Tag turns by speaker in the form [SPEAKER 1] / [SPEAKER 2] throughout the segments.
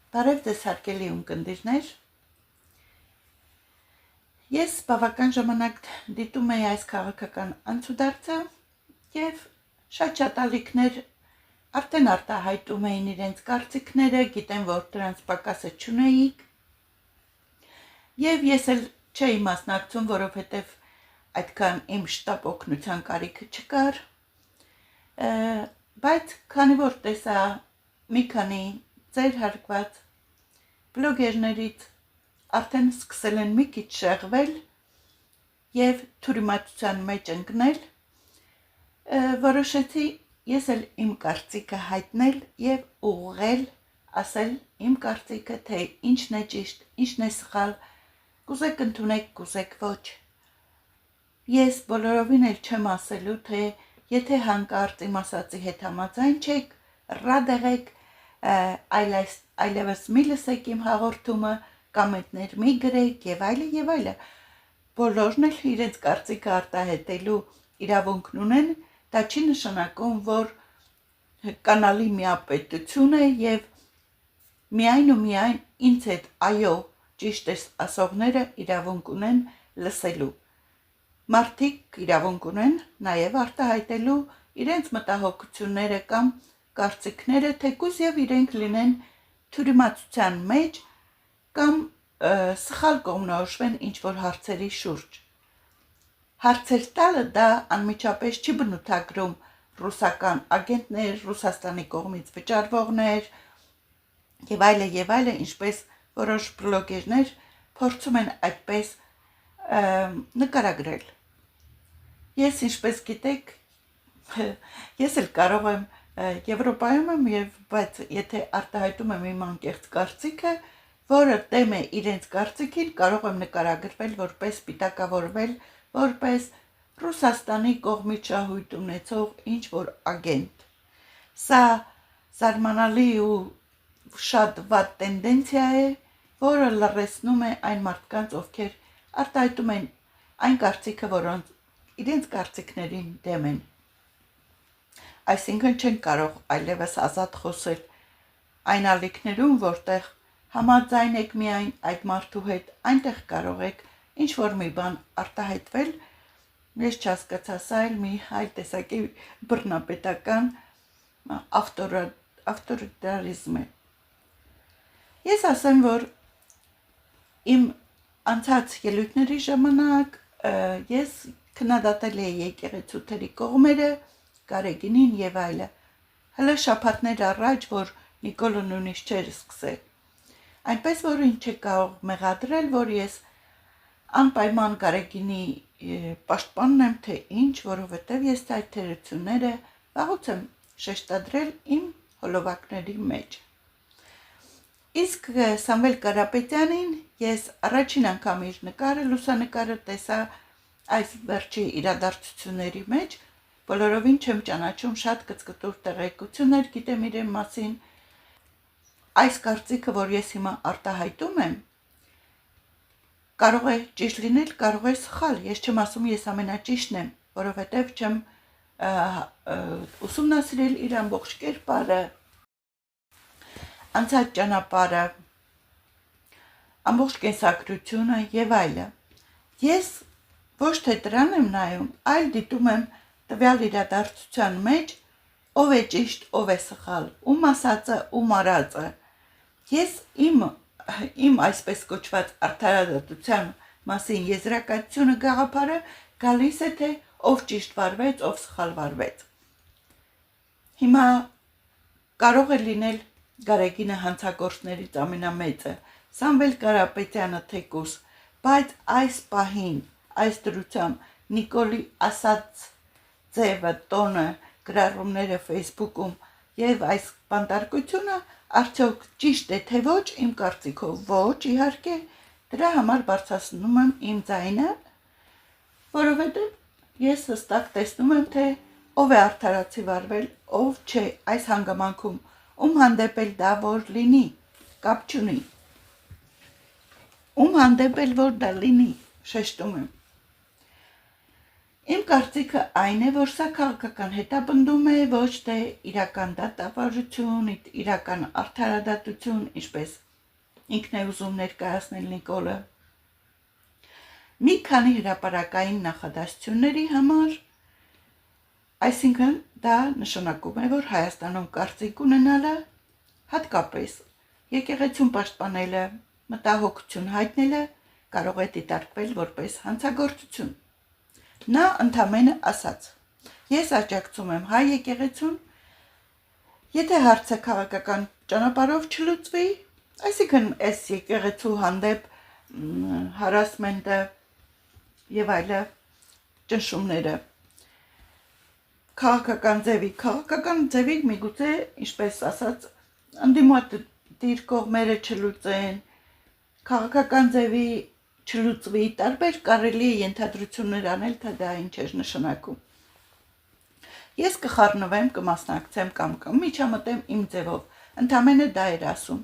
[SPEAKER 1] Բարև ձեզ հարգելի ունկնդիրներ, ես բավական ժամանակ դիտում էի այս քաղաքական անցուդարձը և շատ ալիքներ արդեն արտահայտում էին իրենց կարծիքները, գիտեմ, որ դրանց պակասը չունեիք և ես էլ չէի մասնակցում, որովհետև այդքան իմ շտապ օգնության կարիքը չկար, բայց քանի որ տեսա մի քանի ձեր հարգված բլոգերներից արդեն սկսել են մի քիչ շեղվել և թյուրիմացության մեջ ընկնել, որոշեցի ես էլ իմ կարծիքը հայտնել և ուղղել, ասել իմ կարծիքը, թե ինչն է ճիշտ, ինչն է սխալ, կուզեք ընդունեք, կուզեք ոչ։ Ես բոլորովին էլ չեմ ասելու, թե եթե հանկարծ իմ ասածի հետ համաձայն չեք, ռադեղեք, այլևս մի լսեք իմ հաղորդումը, կամենտներ մի գրեք և այլը, բոլորն էլ իրենց կարծիքը արտահայտելու իրավունքն ունեն, դա չի նշանակում, որ կանալի միապետություն է և միայն ու միայն ինձ հետ այո ճիշտ է ասողները իրավունք ունեն լսելու։ Մարդիկ իրավունք ունեն նաև արտահայտելու իրենց մտահոգությունները կամ կարծիքները, թեկուզ և իրենք լինեն թյուրիմացության մեջ կամ սխալ կողմնորոշվեն ինչ-որ հարցերի շուրջ։ Հարցեր տալը դա անմիջապես չի բնութագրում ռուսական ագենտներ, Ռուսաստանի կողմից վճարվողներ և այլը, ինչպես որոշ բլոգերներ փորձում են այդպես նկարագրել։ Ես, ինչպես գիտեք, ես էլ կարող եմ Եվրոպայում եմ, բայց եթե արտահայտում եմ իմ անկեղծ կարծիքը, որը դեմ է իրենց կարծիքին, կարող եմ նկարագրվել որպես սպիտակավորվել, որպես Ռուսաստանի կողմից շահույթ ունեցող ինչ-որ ագենտ։ Սա զարմանալի ու շատ վատ տենդենցիա է, որը լռեցնում է այն մարդկանց, ովքեր արտահայտում են այն կարծիքը, որոնց իրենց կարծիքներին դեմ են։ Այսինքն չեն կարող այլևս ազատ խոսել այն ալիքներում, որտեղ համաձայն եք միայն այդ մարդու հետ, այնտեղ կարող եք ինչ-որ մի բան արտահայտվել, ես չհասկացա, սա էլ մի այլ տեսակի բռնապետական ավտորիտարիզմ է։ Ես ասեմ, որ իմ անցած ելույթների ժամանակ ես քննադատել էի եկեղեցու կողմերը, Գարեգինին և այլը, հələ շաբաթներ առաջ, որ Նիկոլը նույնիսկ չէր սկսել։ Այնպես որ ինչ է կարող մեղադրել, որ ես անպայման Գարեգինի պաշտպանն եմ, թե ինչ, որովհետև ես այդ թերությունները վաղուց եմ շեշտադրել իմ հոլովակների մեջ։ Իսկ Սամվել Կարապետյանին ես առաջին անգամ իր լուսանկարը տեսա այս վերջի իրադարձությունների մեջ, բոլորովին չեմ ճանաչում, շատ կծկտուր տեղեկություններ գիտեմ իրեն մասին։ Այս կարծիքը, որ ես հիմա արտահայտում եմ, կարող է ճիշտ լինել, կարող է սխալ, ես չեմ ասում ես ամենաճիշտն եմ, որովհետև չեմ ուսումնասիրել իր ամբողջ կերպարը, անցած ճանապարհը, ամբողջ կենսագրությունը և այլը։ Ես ոչ թե դրան եմ նայում, այլ դիտում եմ տվյալ իրադարձության մեջ ով է ճիշտ, ով է սխալ, ում ասածը, ում արածը։ Ես իմ այսպես կոչված արդարադատության մասին եզրակացությունը գաղափարը գալիս է, թե ով ճիշտ վարվեց, ով սխալ վարվեց։ Հիմա կարող է լինել Գարեգինը հանցագործներից ամենամեծը, Սամվել Կարապետյանը թեկուզ, բայց այս պահին, այս դրությամբ Նիկոլի ասած ձևը, տոնը, գրառումները Facebook-ում և այս բանտարկությունը արդյոք ճիշտ է, թե ոչ, իմ կարծիքով ոչ, իհարկե, դրա համար բարձրացնում եմ իմ ձայնը, որովհետև ես հստակ տեսնում եմ, թե ով է արդարացի վարվել, ով չէ, այս հանգամանքում, ում հանդեպ էլ դա որ լինի, կապ չունի, ում հանդեպ էլ որ դա լինի, շեշտում եմ։ Իմ կարծիքը այն է, որ սա քաղաքական հետապնդում է, ոչ թե իրական դատավարություն, իրական արդարադատություն, ինչպես ինքն է ուզում ներկայացնել Նիկոլը։ Մի քանի հրապարակային նախադասությունների համար, այսինքն դա նշանակում է, որ Հայաստանում կարծիք ունենալը, հատկապես եկեղեցուն պաշտպանելը, մտահոգություն հայտնելը կարող է դիտարկվել որպես հանցագործություն։ Նա ընդամենը ասաց. ես աջակցում եմ հայ եկեղեցուն, եթե հարցը քաղաքական ճանապարհով չլուծվի, այսինքն այս եկեղեցու հանդեպ հարասմենտը եւ այլը ճնշումները քաղաքական ձևի միգուցե, ինչպես ասած, ընդդիմադիր կողմերը չլուծեն, քաղաքական ձևի չլուծվի, տարբեր կարելի է ենթադրություններ անել, թե դա ինչ է նշանակում։ Ես կխառնվեմ, կմասնակցեմ կամ միջամտեմ իմ ձևով, ընդամենը դա էր ասում։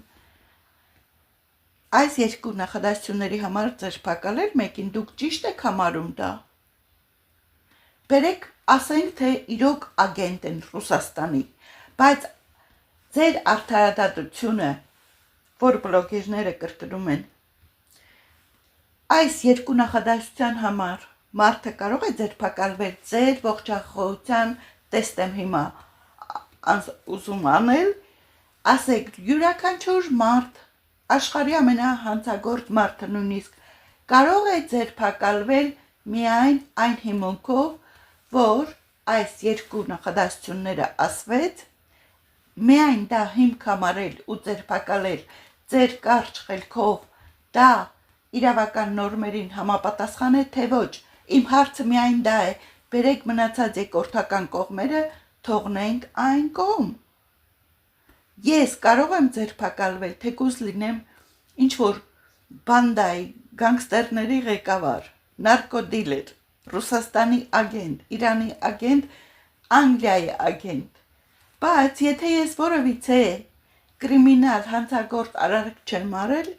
[SPEAKER 1] Այս երկու նախադասությունների համար ձերբակալել մեկին դուք ճիշտ եք համարում դա։ Բերեք, ասենք, թե իրոք ագենտ են Ռուսաստանի, բայց ձեր արդարադատությունը, որ բլոգերները կրկնում են, այս երկու նախադասության համար մարդը կարող է ձերբակալվել ձեր ողջախոհության տեստեմ հիմա ուզում անել, ասեք յուրաքանչյուր մարդ, աշխարհի ամենահանցագործ մարդը նույնիսկ կարող է ձերբակալվել միայն այն հիմունքով, որ այս երկու նախադասությունները ասվեց, միայն դա հիմք համարել ու ձերբակալել ձեր կարճ խելքով, դա իրավական նորմերին համապատասխան է, թե ոչ, իմ հարցը միայն դա է, բերեք մնացած երկրորդական կողմերը, թողնենք այն կողմ։ Ես կարող եմ ձերբակալվել, թեկուզ լինեմ ինչ-որ բանդայի, գանգստերների ղեկավար, նարկոդիլեր, Ռուսաստանի ագենտ, Իրանի ագենտ, Անգլիայի ագենտ, բայց եթե ես որևիցե կրիմինալ հանցագործ արարք չեմ արել,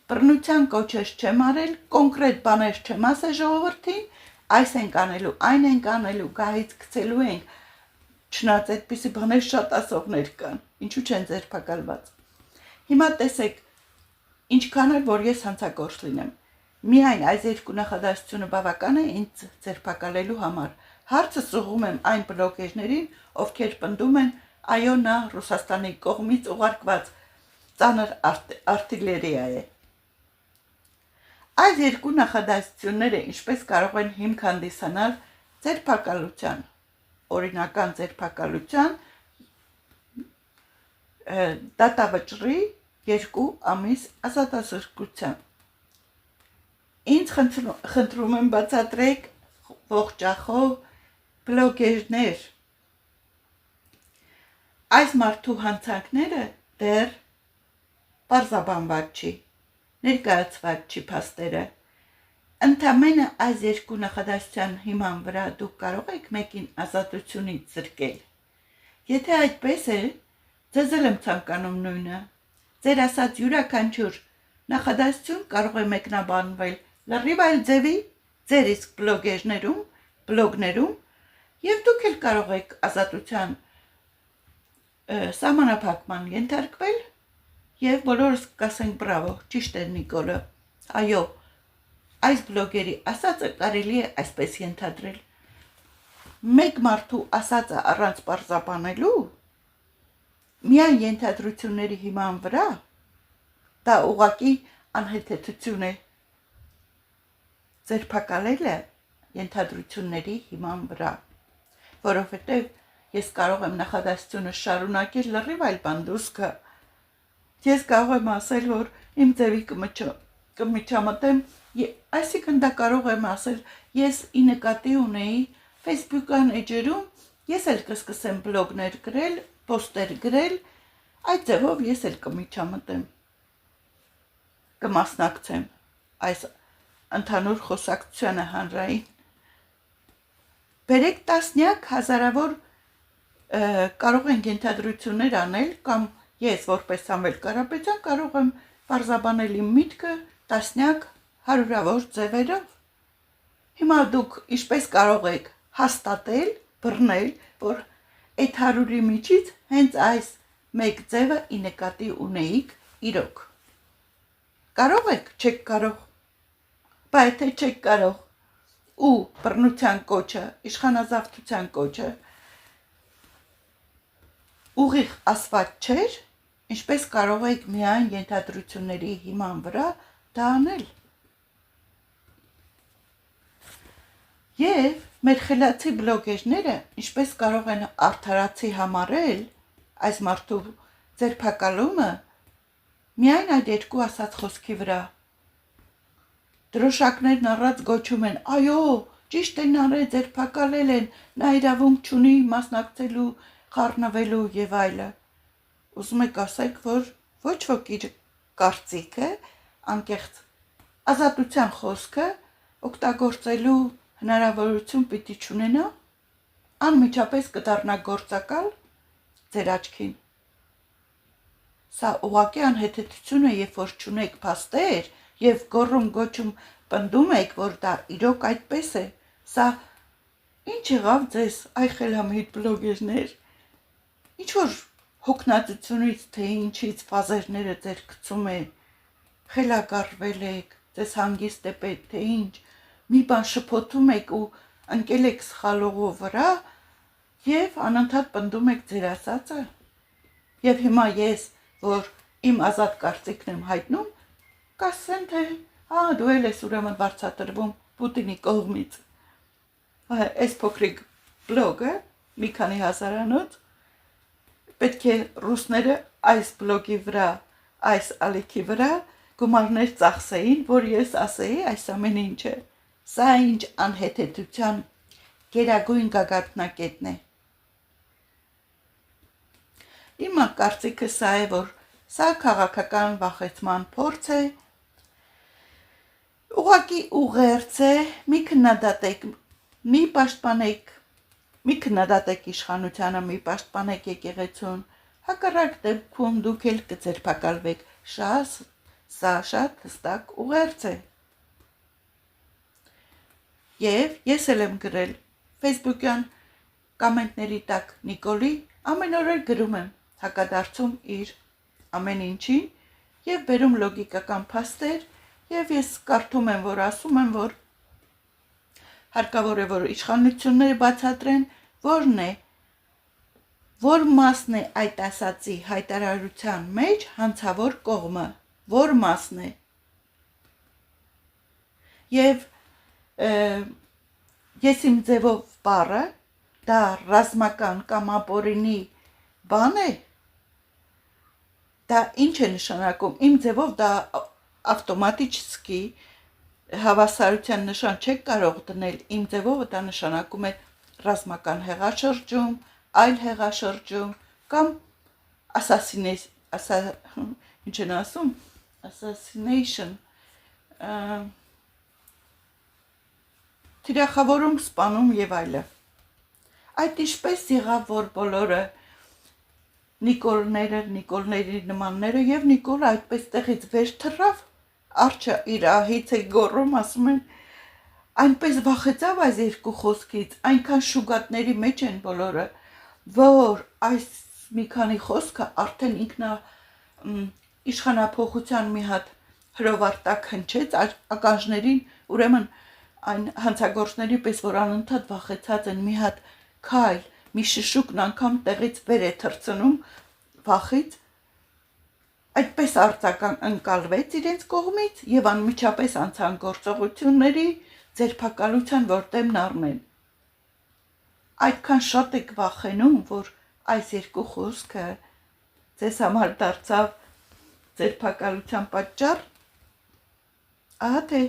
[SPEAKER 1] բռնության կոչեր չեմ արել, կոնկրետ բաներ չեմ ասել ժողովրդին, այս ենք անելու, այն ենք անելու, գահից գցելու ենք, չնայած այդպիսի բաներ շատ ասողներ կան, ինչու չեն ձերբակալված։ Հիմա տեսեք, ինչքան էլ որ ես հանցագործ լինեմ, միայն այս երկու նախադասությունը բավական է ինձ ձերբակալելու համար։ Հարցը ուղղում եմ այն բլոգերներին, ովքեր պնդում են, այո, նա Ռուսաստանի կողմից ուղարկված ծանր արտիլերիա է։ Այս երկու նախադասությունները ինչպես կարող են հիմք հանդիսանալ ձերբակալության, օրինական ձերբակալության, դատավճռի 2 ամիս ազատազրկության։ Ինձ խնդրում եմ բացատրեք ողջախոհ բլոգերներ, այս մարդու հանցանքները դեռ պարզաբանված չի, ներկայացված չի փաստերը։ Ընդամենը այս երկու նախադասության հիման վրա դուք կարող եք մեկին ազատությունից զրկել։ Եթե այդպես է, ձեզ էլ եմ ցանկանում նույնը։ Ձեր ասած յուրաքանչյուր նախադասություն կարող է մեկնաբանվել լրիվ այլ ձևի ձեր իսկ բլոգներում, եւ դուք էլ կարող եք ազատության սահմանափակման ենթարկվել եւ բոլորս կասենք բրավո, ճիշտ է Նիկոլը։ Այո, այս բլոգերի ասածը կարելի է այսպես ենթադրել։ Մեկ մարդու ասածը առանց պարզաբանելու, միայն ենթադրությունների հիման վրա, դա ուղղակի անհեթեթություն է։ Ձերբակալելը ենթադրությունների հիման վրա, որովհետև ես կարող եմ նախադասությունը շարունակել լրիվ այլ բան դուրս գա։ Ես կարող եմ ասել, որ իմ ձևի կմիջամտեմ, այսինքն դա կարող եմ ասել, ես ի նկատի ունեի Facebook-ան էջերում, ես էլ կսկսեմ բլոգներ գրել, պոստեր գրել, այդ ձևով ես էլ կմիջամտեմ, կմասնակցեմ այս ընդհանուր խոսակցությանը հանրային։ Բերեք տասնյակ հազարավոր կարող ենք ենթադրություններ անել, կամ ես որպես Սամվել Կարապետյան կարող եմ պարզաբանել իմ միտքը տասնյակ հարյուրավոր ձևերով։ Հիմա դուք ինչպես կարող եք հաստատել, բռնել, որ այդ 100-ի միջից հենց այս մեկ ձևը ի նկատի ունեիք իրոք։ Կարող եք, չեք կարող։ Բայց եթե չեք կարող ու բռնության կոչը, իշխանազավթության կոչը ուղիղ ասված չէր, ինչպես կարող եք միայն ենթադրությունների հիման վրա դա անել։ Եվ մեր խելացի բլոգերները ինչպես կարող են արդարացի համարել այս մարդու ձերբակալումը միայն այդ երկու ասած խոսքի վրա։ Դրոշակներն առած գոչում են, այո, ճիշտ են արել, ձերբակալել են, նա իրավունք չունի մասնակցելու, խառնվելու եւ այլը։ Ուզում եք ասեք, որ ոչ ոք իր կարծիքը, անկեղծ ազատության խոսքը օգտագործելու հնարավորություն պիտի չունենա, անմիջապես կդառնա գործակալ ձեր աչքին։ Սա ուղղակի անհեթեթություն է, երբ որ չունեք փաստեր եւ գոռում գոչում պնդում եք, որ դա իրոք այդպես է։ Սա ինչ եղավ ձեզ, այ խելամիտ բլոգերներ։ Ինչ որ հոգնածությունից թե ինչից ֆազերները ձեր գցում է, խելագարվել եք, ձեզ հանգիստ է պետք, թե ինչ, մի բան շփոթում եք ու ընկել եք սխալողու վրա եւ անընդհատ պնդում եք ձեր ասածը։ Եվ հիմա ես, որ իմ ազատ կարծիքն եմ հայտնում, կասեն, թե դու էլ ես ուրեմն վարձատրվում Պուտինի կողմից։ Այս փոքրիկ բլոգը, մի քանի հազարանոց, պետք է ռուսները այս բլոգի վրա, այս ալիքի վրա գումարներ ծախսեին, որ ես ասեի այս ամեն ինչը։ Սա ինչ անհեթեթության գերագույն գագաթնակետն է։ Իմ կարծիքը սա է, որ սա քաղաքական վախեցման փորձ է, ուղղակի ուղերձ է, մի քննադատեք, մի պաշտպանեք, մի քննադատեք իշխանությանը, մի պաշտպանեք եկեղեցուն, հակառակ դեպքում դուք էլ կձերբակալվեք, սա շատ հստակ ուղերձ է։ Եվ ես էլ եմ գրել Facebook-յան կոմենտների տակ Նիկոլի ամեն օր էլ գրում եմ, հակադարձում իր ամեն ինչին եւ բերում լոգիկական փաստեր եւ ես կարդում եմ, որ ասում եմ, որ հարկավոր է որ իշխանությունները բացատրեն, որն է, որ մասն է այդ ասացի հայտարարության մեջ հանցավոր կողմը, որ մասն է։ Եվ ես իմ ձևով բառը դա ռազմական կամ ապօրինի բան է, դա ինչ է նշանակում, իմ ձևով դա ավտոմատически հավասարության նշան չեք կարող դնել, իմ ձևով դա նշանակում է ռազմական հեղաշրջում, այլ հեղաշրջում կամ ինչ են ասում, assassination, թիրախավորում, սպանում եւ այլը։ Այդ ինչպես եղավ, որ բոլորը Նիկոլների նմանները եւ Նիկոլը այդպես տեղից վեր թռավ, արջը իր ահից է գոռում, ասում են, այնպես վախեցավ այս երկու խոսքից, այնքան շուգատների մեջ են բոլորը, որ այս մի քանի խոսքը արդեն ինքնա իշխանափոխության մի հատ հրովարտակ հնչեց ականջներին, ուրեմն այն հանցագործների պես, որ անընդհատ վախեցած են, մի հատ քայլ, մի շշուկն անգամ տեղից վեր է թռցնում վախից, այդպես արձական ընկալվեց իրենց կողմից եւ անմիջապես անցան գործողությունների ձերբակալության որտեմն առնեն։ Այդքան շատ եք վախենում, որ այս երկու խոսքը ձեզ համար դարձավ ձերբակալության պատճառ, ահա թե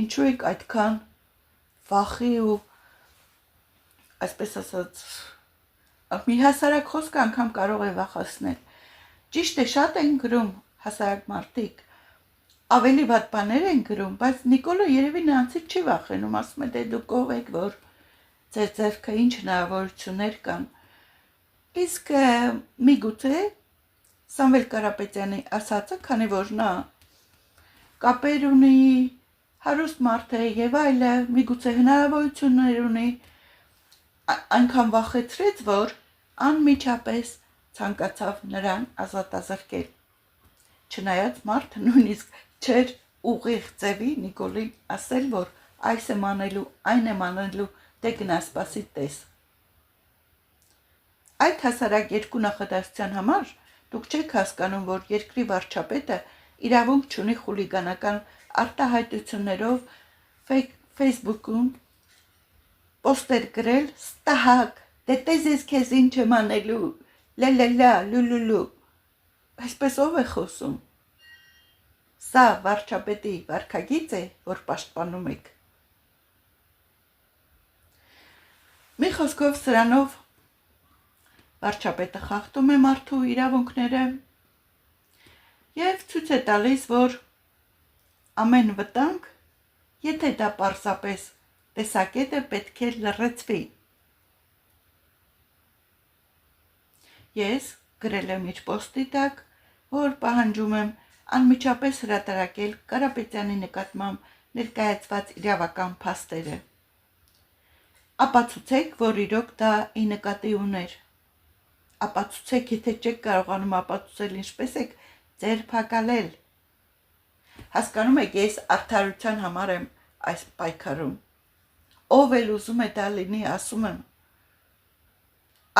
[SPEAKER 1] ինչու եք այդքան վախի ու այսպես ասած մի հասարակ խոսքը անգամ կարող է վախեցնել։ Ճիշտ է, շատ են գրում հասարակ մարդիկ, ավելի վատ բաներ են գրում, բայց Նիկոլը երևի նրանցից չի վախենում, ասում է, դե դուք ով եք, որ ձեր ձեռքը ինչ հնարավորություններ կան։ Իսկ միգուցե Սամվել Կարապետյանի ասածը, քանի որ նա կապեր ունի հարուստ մարդ է եւ այլը, միգուցե հնարավորություններ ունի, այնքան վախեցրեց, որ անմիջապես ցանկացավ նրան ազատազրկել։ Չնայած մարդը նույնիսկ չէր ուղիղ ձևի Նիկոլին ասել, որ այս եմ անելու, այն եմ անելու, դե գնա սպասի տես։ Այդ հասարակ երկու նախադասության համար դուք չեք հասկանում, որ երկրի վարչապետը իրավունք չունի խուլիգանական արտահայտություններով Facebook-ում պոստեր գրել, ստահակ, դե տես ես քեզ ինչ եմ անելու, լա, լուլուլու, այսպես ով է խոսում։ Սա վարչապետի վարքագիծ է, որ պաշտպանում եք։ Մի խոսքով սրանով վարչապետը խախտում է մարդու իրավունքները և ցույց է տալիս, որ ամեն վտանգ, եթե դա պարզապես տեսակետ է, պետք է լռեցվի։ Ես գրել եմ իր պոստի տակ, որ պահանջում եմ անմիջապես հրատարակել Կարապետյանի նկատմամբ ներկայացված իրավական փաստերը։ Ապացուցեք, որ իրոք դա ի նկատի ուներ։ Ապացուցեք, եթե չեք կարողանում ապացուցել, ինչպես եք ձերբակալել։ Հասկանում եք, ես արդարության համար եմ այս պայքարում։ Ով էլ ուզում է դա լինի, ասում եմ։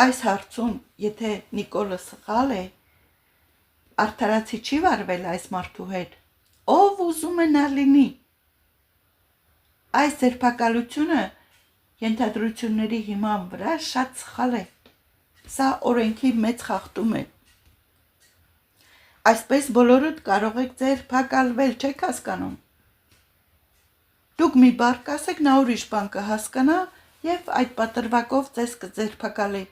[SPEAKER 1] Այս հարցում, եթե Նիկոլը սխալ է, արդարացի չի վարվել այս մարդու հետ, ով ուզում է նա լինի։ Այս ձերբակալությունը ենթադրությունների հիման վրա շատ սխալ է։ Սա օրենքի մեծ խախտում է։ Այսպես բոլորդ կարող եք ձերբակալվել, չեք հասկանում։ Դուք մի բառ կասեք, նա ուրիշ բան կհասկանա եւ այդ պատրվակով ձեզ կձերբակալի։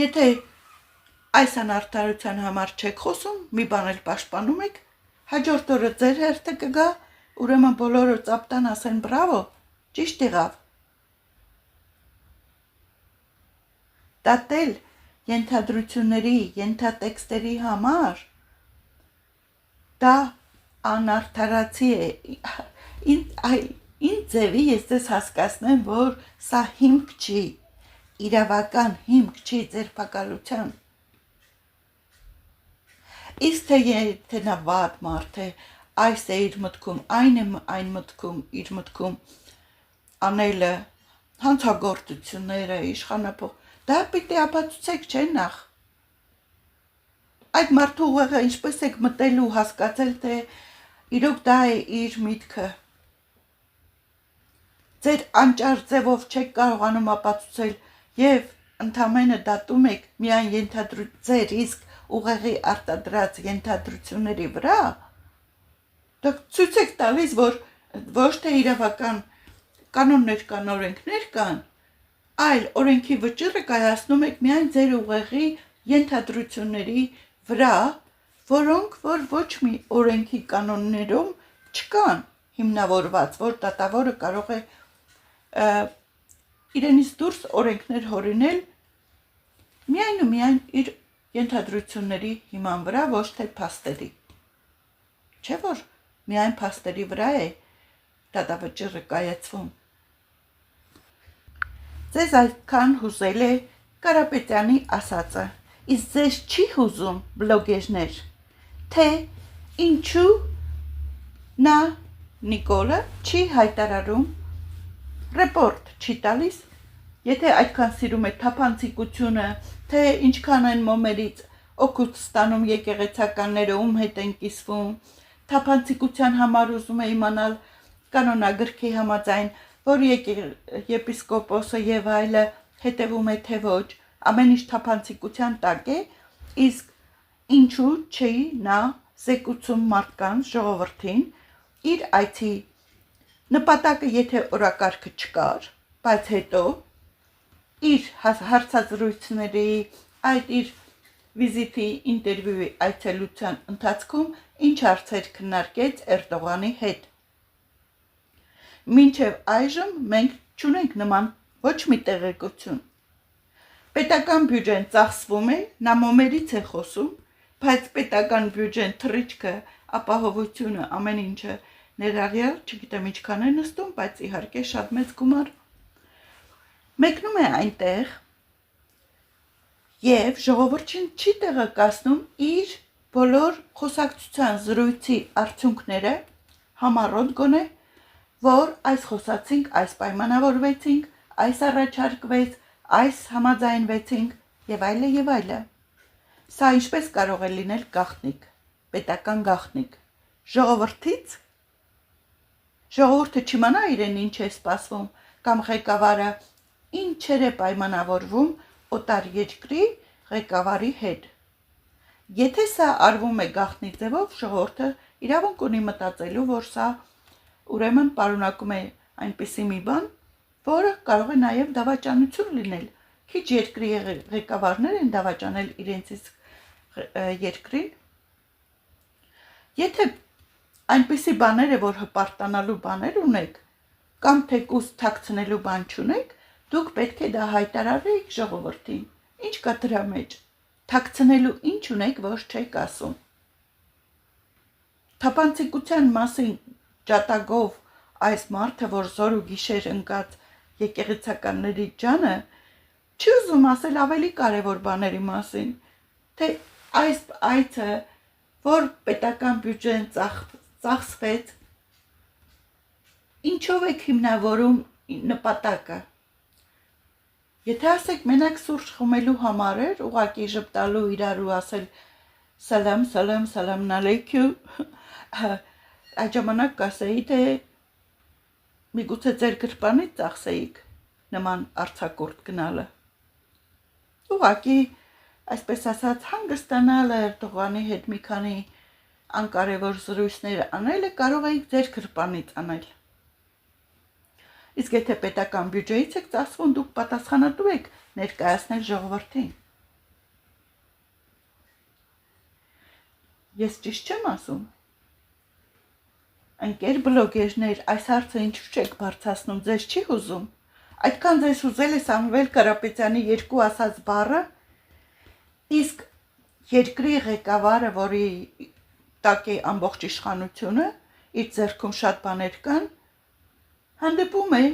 [SPEAKER 1] Եթե այս անարդարության համար չեք խոսում, մի բան էլ պաշտպանում եք, հաջորդ օրը ձեր հերթը կգա, ուրեմն բոլորը ծապտան ասեն բրավո, ճիշտ եղավ։ Դատել ենթադրությունների, ենթատեքստերի համար դա անարդարացի է։ Ինչ ձևի ես ձեզ հասկացնեմ, որ սա հիմք չի, իրավական հիմք չի ձերբակալության։ Իսկ թե նա վատ մարդ է, այս է իր մտքում, այն է այն մտքում, իր մտքում անելը, հանցագործությունները, իշխանափոխ, դա պիտի ապացուցեք, չէ՞ նախ։ Այդ մարդու ուղեղը ինչպես եք մտել ու հասկացել, թե իրոք դա է իր միտքը։ Ձեր անճար ձևով չեք կարողանում ապացուցել եւ ընդամենը դատում եք միայն ձեր իսկ ուղեղի արտադրած ենթադրությունների վրա, դա ցույց եք տալիս, որ ոչ թե իրավական կանոններ կան, օրենքներ կան, այլ օրենքի վճիռը կայացնում եք միայն ձեր ուղեղի ենթադրությունների վրա, որոնք որ ոչ մի օրենքի կանոններում չկան հիմնավորված, որ դատավորը կարող է իրենից դուրս օրենքներ հորինել միայն ու միայն իր ենթադրությունների հիման վրա, ոչ թե փաստերի։ Չէ՞ որ միայն փաստերի վրա է դատավճիռը կայացվում։ Ձեզ այդքան հուզել է Կարապետյանի ասածը, իսկ ձեզ չի հուզում բլոգերներ, թե ինչու նա Նիկոլը չի հայտարարում, ռեպորտ չի տալիս, եթե այդքան սիրում է թափանցիկությունը, թե ինչքան են մոմերից օգուտ ստանում եկեղեցականները, ում հետ են կիսվում, թափանցիկության համար ուզում է իմանալ կանոնագրքի համաձայն, որ եպիսկոպոսը եւ այլը հետևում է թե ոչ, ամեն ինչ թափանցիկության տակ է, իսկ ինչու չի նա զեկուցում մարդկանց, ժողովրդին, իր այցի նպատակը, եթե օրակարգը չկար, բայց հետո իր հարցազրույցների, այդ իր վիզիտի, ինտերվյուի այցելության ընթացքում ինչ հարցեր քննարկեց Էրդողանի հետ։ Մինչև այժմ մենք չունենք նման ոչ մի տեղեկություն։ Պետական բյուջեն ծախսվում է, նա մոմերից է խոսում, բայց պետական բյուջեն թռիչքը, ապահովությունը, ամեն ինչը ներառյալ, չգիտեմ ինչքան է նստում, բայց իհարկե շատ մեծ գումար։ Մեկնում է այնտեղ եւ ժողովրդին չի տեղեկացնում իր բոլոր խոսակցության զրույցի արդյունքները, համառոտ գոնե, որ այս խոսացինք, այս պայմանավորվեցինք, այս առաջարկվեց, այս համաձայնվեցինք եւ այլը եւ այլը։ Սա ինչպես կարող է լինել գաղտնիք, պետական գաղտնիք։ Ժողովուրդը չիմանա իրեն ինչ է սպասվում, կամ ղեկավարը ինչեր է պայմանավորվում օտար երկրի ղեկավարի հետ։ Եթե սա արվում է գաղտնի ձևով, ժողովուրդը իրավունք ունի մտածելու, որ սա ուրեմն պարունակում է այնպիսի մի բան, որը կարող է նաև դավաճանություն լինել։ Քիչ երկրի ղեկավարներ են դավաճանել իրենցից երկրին։ Եթե այնպիսի բաներ է, որ հպարտանալու բաներ ունեք, կամ թեկուզ թաքցնելու բան չունեք, դուք պետք է դա հայտարարեիք ժողովրդին։ Ինչ կա դրա մեջ։ Թաքցնելու ինչ ունեք, ոչ չեք ասում։ Թափանցիկության մասին ջատագով այս մարդը, որ զոր ու գիշեր ընկած եկեղեցականների ջանը, չի ուզում ասել ավելի կարևոր բաների մասին, թե այս այցը, որ պետական բյուջեն ծախսվեց, ինչով եք հիմնավորում նպատակը։ Եթե ասեք մենակ սուրճ խմելու համար էր, ուղղակի ժպտալու իրարու ասել սալամ, սալամ, սալամն ալեյքում, այդ ժամանակ կասեի, թե միգուցե ձեր գրպանից ծախսեիք նման արձակուրդ գնալը։ Ուղղակի, այսպես ասած, հանգստանալը, Էրդողանի հետ մի քանի անկարևոր զրույցներ անելը կարող էիք ձեր գրպանից անել։ Իսկ եթե պետական բյուջեից եք ծախսվում, դուք պատասխանատու եք ներկայացնել ժողովրդին։ Ես ճիշտ չեմ ասում։ Ընկեր բլոգերներ, այս հարցը ինչու չեք բարձրացնում, ձեզ չի հուզում։ Այդքան ձեզ հուզել է Սամվել Կարապետյանի երկու ասած բառը, իսկ երկրի ղեկավարը, որի տակ է ամբողջ իշխանությունը, իր ձեռքում շատ բաներ կան, հանդիպում է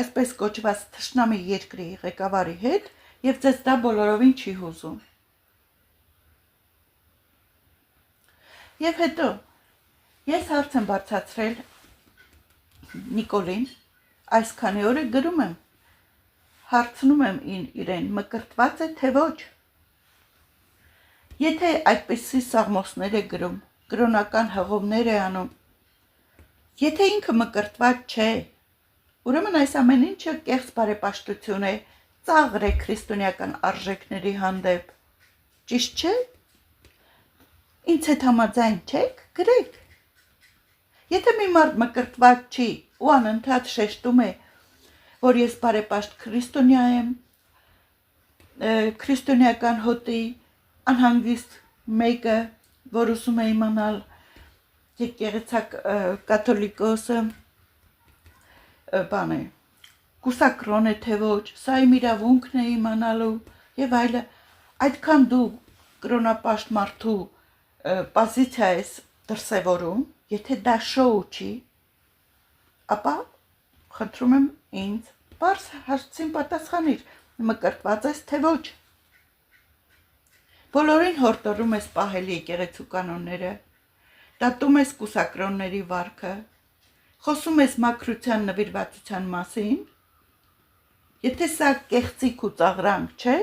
[SPEAKER 1] այսպես կոչված թշնամի երկրի ղեկավարի հետ եւ ձեզ դա բոլորովին չի հուզում։ Եվ հետո ես հարց եմ բարձրացրել Նիկոլին, այսքանի օր է գրում եմ, հարցնում եմ իրեն, մկրտված է թե ոչ։ Եթե այդպիսի սաղմոսներ է գրում, կրոնական հղումներ է անում, եթե ինքը մկրտված չէ, ուրեմն այս ամեն ինչը կեղծ բարեպաշտություն է, ծաղր է քրիստոնեական արժեքների հանդեպ, ճիշտ չէ։ Ինձ հետ համաձայն չեք, գրեք։ Եթե մի մարդ մկրտված չի ու անընդհատ շեշտում է, որ ես բարեպաշտ քրիստոնյա եմ, քրիստոնեական հոտի անհանգիստ մեկը, որ ուզում է իմանալ եկեղեցակ կաթոլիկոսը բան է, կուսակրոն է թե ոչ, սա իմ իրավունքն է իմանալու եւ այլը, այդքան դու կրոնապաշտ մարդու պոզիցիա ես դրսևորում, եթե դա շոու չի, ապա խնդրում եմ ինձ բարձ հարցին պատասխանիր, մկրտված ես թե ոչ։ Բոլորին հորդորում ես պահել եկեղեցու կանոնները, դատում ես կուսակրոնների վարքը, խոսում ես մաքրության նվիրվածության մասին, եթե սա կեղծիք ու ծաղրանք չէ,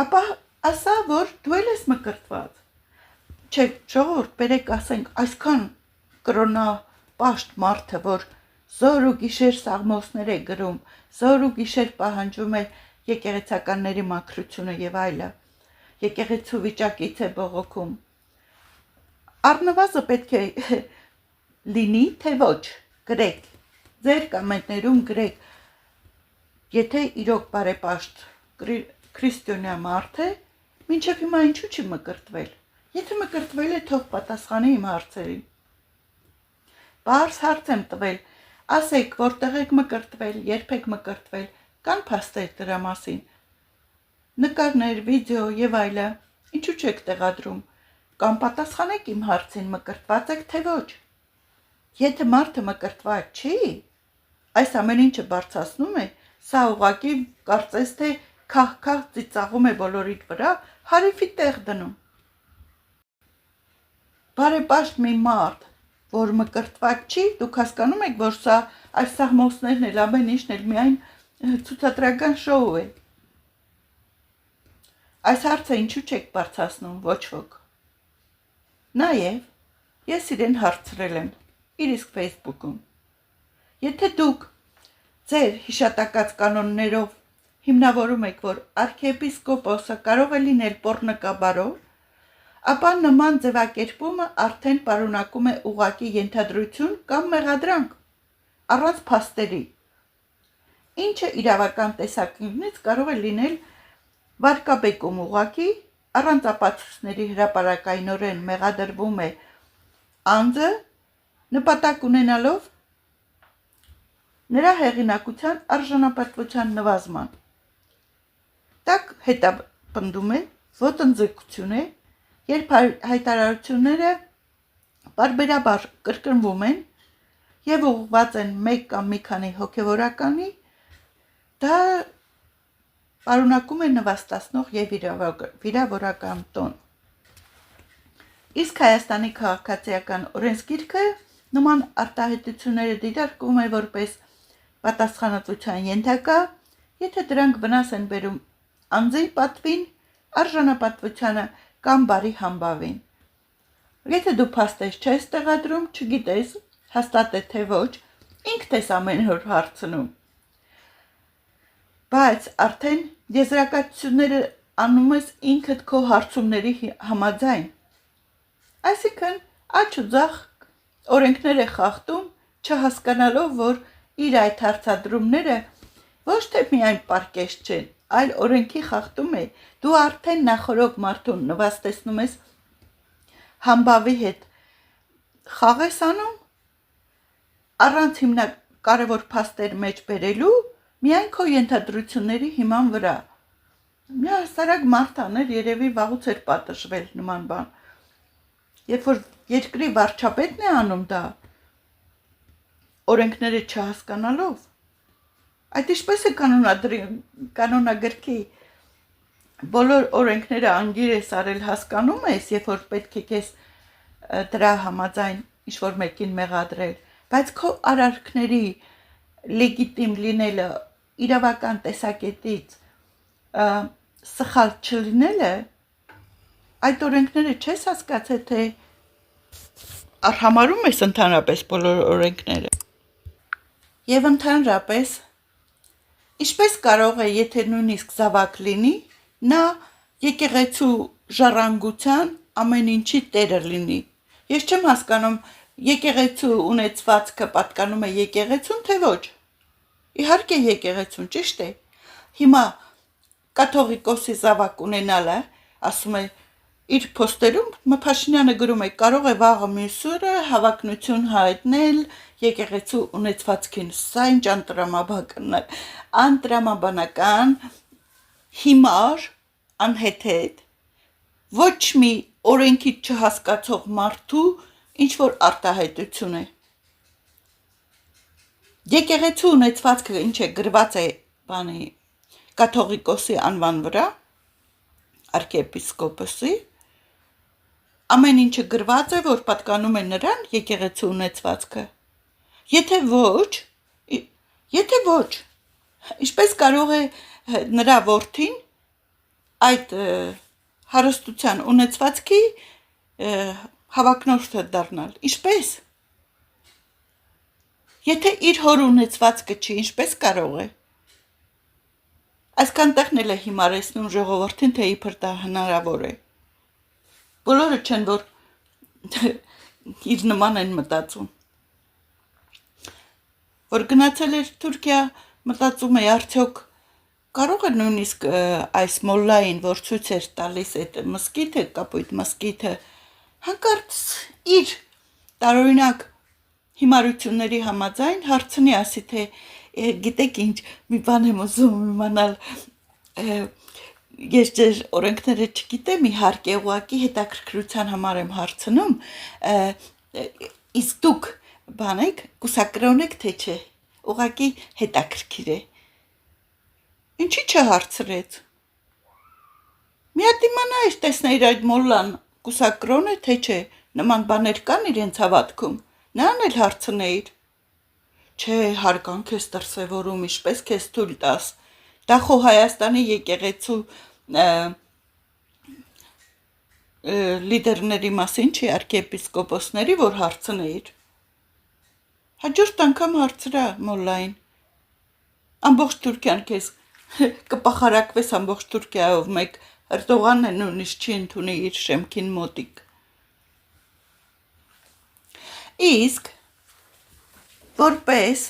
[SPEAKER 1] ապա ասա, որ դու ես մկրտված։ Չէ, ժողովուրդ, բերեք ասենք, այսքան կրոնապաշտ մարդը, որ զոր ու գիշեր սաղմոսներ է գրում, զոր ու գիշեր պահանջում է եկեղեցականների մաքրությունը եւ այլը, եկեղեցու վիճակից է բողոքում։ Առնվազն պետք է լինի, թե ոչ, գրեք, ձեր կոմենտներում գրեք, եթե իրոք բարեպաշտ քրիստոնյա մարդ է, մինչև հիմա ինչու չի մկրտվել։ Եթե մկրտվել է, թող պատասխանի իմ հարցերին։ Բարձ հարց եմ տվել, ասեք, որտեղ եք մկրտվել, երբ եք մկրտվել, կան փաստեր դրա մասին։ Նկարներ, վիդեո եւ այլը, ինչու չեք տեղադրում, կամ պատասխանեք իմ հարցին, մկրտված եք թե ոչ։ Եթե մարդը մկրտված չի, այս ամեն ինչը բարձրացնում է, սա ուղղակի կարծես թե քահ-քահ ծիծաղում է բոլորիդ վրա, հարիվի տեղ դնում։ Բարեպաշտ մի մարդ, որ մկրտված չի, դուք հասկանում եք, որ սա այս սաղմոսներն էլ ամեն ինչն էլ միայն ցուցադրական շոու է։ Այս հարցը ինչու չեք բարձրացնում ոչ ոք։ Նաև ես իրեն հարցրել եմ իր իսկ Facebook-ում։ Եթե դուք ձեր հիշատակած կանոններով հիմնավորում եք, որ arczepiskopos-ը կարող է լինել պոռնկաբարով, ապա նման ձևակերպումը արդեն պարունակում է ուղղակի ենթադրություն կամ մեղադրանք առանց փաստերի, ինչը իրավական տեսանկյունից կարող է լինել վարկաբեկում ուղղակի առանց ապացույցների հրապարակայնորեն մեղադրվում է անձը նպատակ ունենալով նրա հեղինակության արժանապատվության նվազման։ Դա հետապնդում է ոտնձգություն է, երբ հայտարարությունները բարբերաբար կրկնվում են եւ ուղղված են մեկ կամ մի քանի հոգեվորականի, դա պարունակում է նվաստացնող եւ վիրավորական տոն։ Իսկ Հայաստանի քաղաքացիական օրենսգիրքը նման արտահայտությունները դիտարկում է որպես պատասխանատվության ենթակա, եթե դրանք վնաս են բերում անձի պատվին, արժանապատվությանը կամ բարի համբավին։ Եթե դու փաստեր չես տեղադրում, չգիտես, հաստատ է թե ոչ, ինքդ ես ամեն օր հարցնում։ Բայց արդեն եզրակացությունները անում ես ինքդ քո հարցումների համաձայն։ Այսինքն աջ ու ձախ օրենքներ է խախտում, չհասկանալով, որ իր այդ հարցադրումները ոչ թե միայն պարկեշտ չեն, այլ օրենքի խախտում է, դու արդեն նախորոք մարդուն նվաստեցնում ես համբավի հետ խաղ ես անում, առանց կարևոր փաստեր մեջ բերելու, միայն քո ենթադրությունների հիման վրա։ Մի հասարակ մարդ աներ երևի վաղուց էր պատժվել նման բան։ Երբ որ երկրի վարչապետն է անում դա, օրենքները չհասկանալով, այդ ինչպես է կանոնագրքի բոլոր օրենքները անգիր ես արել հասկանում ես, երբ որ պետք է քեզ դրա համաձայն ինչ-որ մեկին մեղադրել, բայց քո արարքների լեգիտիմ լինելը իրավական տեսակետից սխալ չլինելը, այդ օրենքները չես հասկացել, թե արհամարում ես ընդհանրապես բոլոր օրենքները։ Եվ ընդհանրապես, ինչպես կարող է, եթե նույնիսկ զավակ լինի, նա եկեղեցու ժառանգության ամեն ինչի տերը լինի։ Ես չեմ հասկանում, եկեղեցու ունեցվածքը պատկանում է եկեղեցուն, թե ոչ։ Իհարկե եկեղեցուն, ճիշտ է։ Հիմա կաթողիկոսի զավակ ունենալը, ասում է, իր փոստերում Փաշինյանը գրում է, կարող է վաղը մյուս օրը հավակնություն հայտնել եկեղեցու ունեցվածքին, սա ինչ անտրամաբանական, հիմար, անհեթեթ, ոչ մի օրենքի չհասկացող մարդու ինչ-որ արտահայտություն է։ Եկեղեցու ունեցվածքը ինչ է գրված է բանի կաթողիկոսի անվան վրա, arczepiskopos-ի, ամեն ինչը գրված է, որ պատկանում է նրան եկեղեցու ունեցվածքը։ Եթե ոչ, ինչպես կարող է նրա որդին այդ հարստության ունեցվածքի հավակնորդը դառնալ, ինչպես։ Եթե իր հոր ունեցվածքը չի, ինչպես կարող է։ Այսքան տեղն էլ է հիմարեցնում ժողովրդին, թե իբր դա հնարավոր է։ Բոլորը չեն, որ իր նման են մտածում։ Որ գնացել էր Թուրքիա, մտածում է արդյոք կարող է նույնիսկ այս մոլլային, որ ցույց էր տալիս այդ մզկիթը, կապույտ մզկիթը, հանկարծ իր տարօրինակ հիմարությունների համաձայն հարցնի, ասի, թե գիտեք ինչ, մի բան եմ ուզում իմանալ, ես ձեր օրենքները չգիտեմ, իհարկե ուղղակի հետաքրքրության համար եմ հարցնում, իսկ դուք բանեք, կուսակրոն եք թե չէ, ուղղակի հետաքրքիր է։ Ինչի չհարցրեց։ Մի հատ իմանայր տեսնեիր այդ մոլլան կուսակրոն է թե չէ, նման բաներ կան իրենց հավատքում, նրան էլ հարցնեիր։ Չէ, հարգանք ես դրսևորում, ինչպես քեզ թույլ տաս։ Դա խո Հայաստանի եկեղեցու լիդերների մասին չի, arczepiskopos-ների, որ հարցնեիր։ Հաջորդ անգամ հարցրա մոլլային։ Ամբողջ Թուրքիան քեզ կպախարակվես ամբողջ Թուրքիայով, մեկ Էրդողանն է նույնիսկ չի ընդունի իր շեմքին մոտիկ։ Իսկ որպես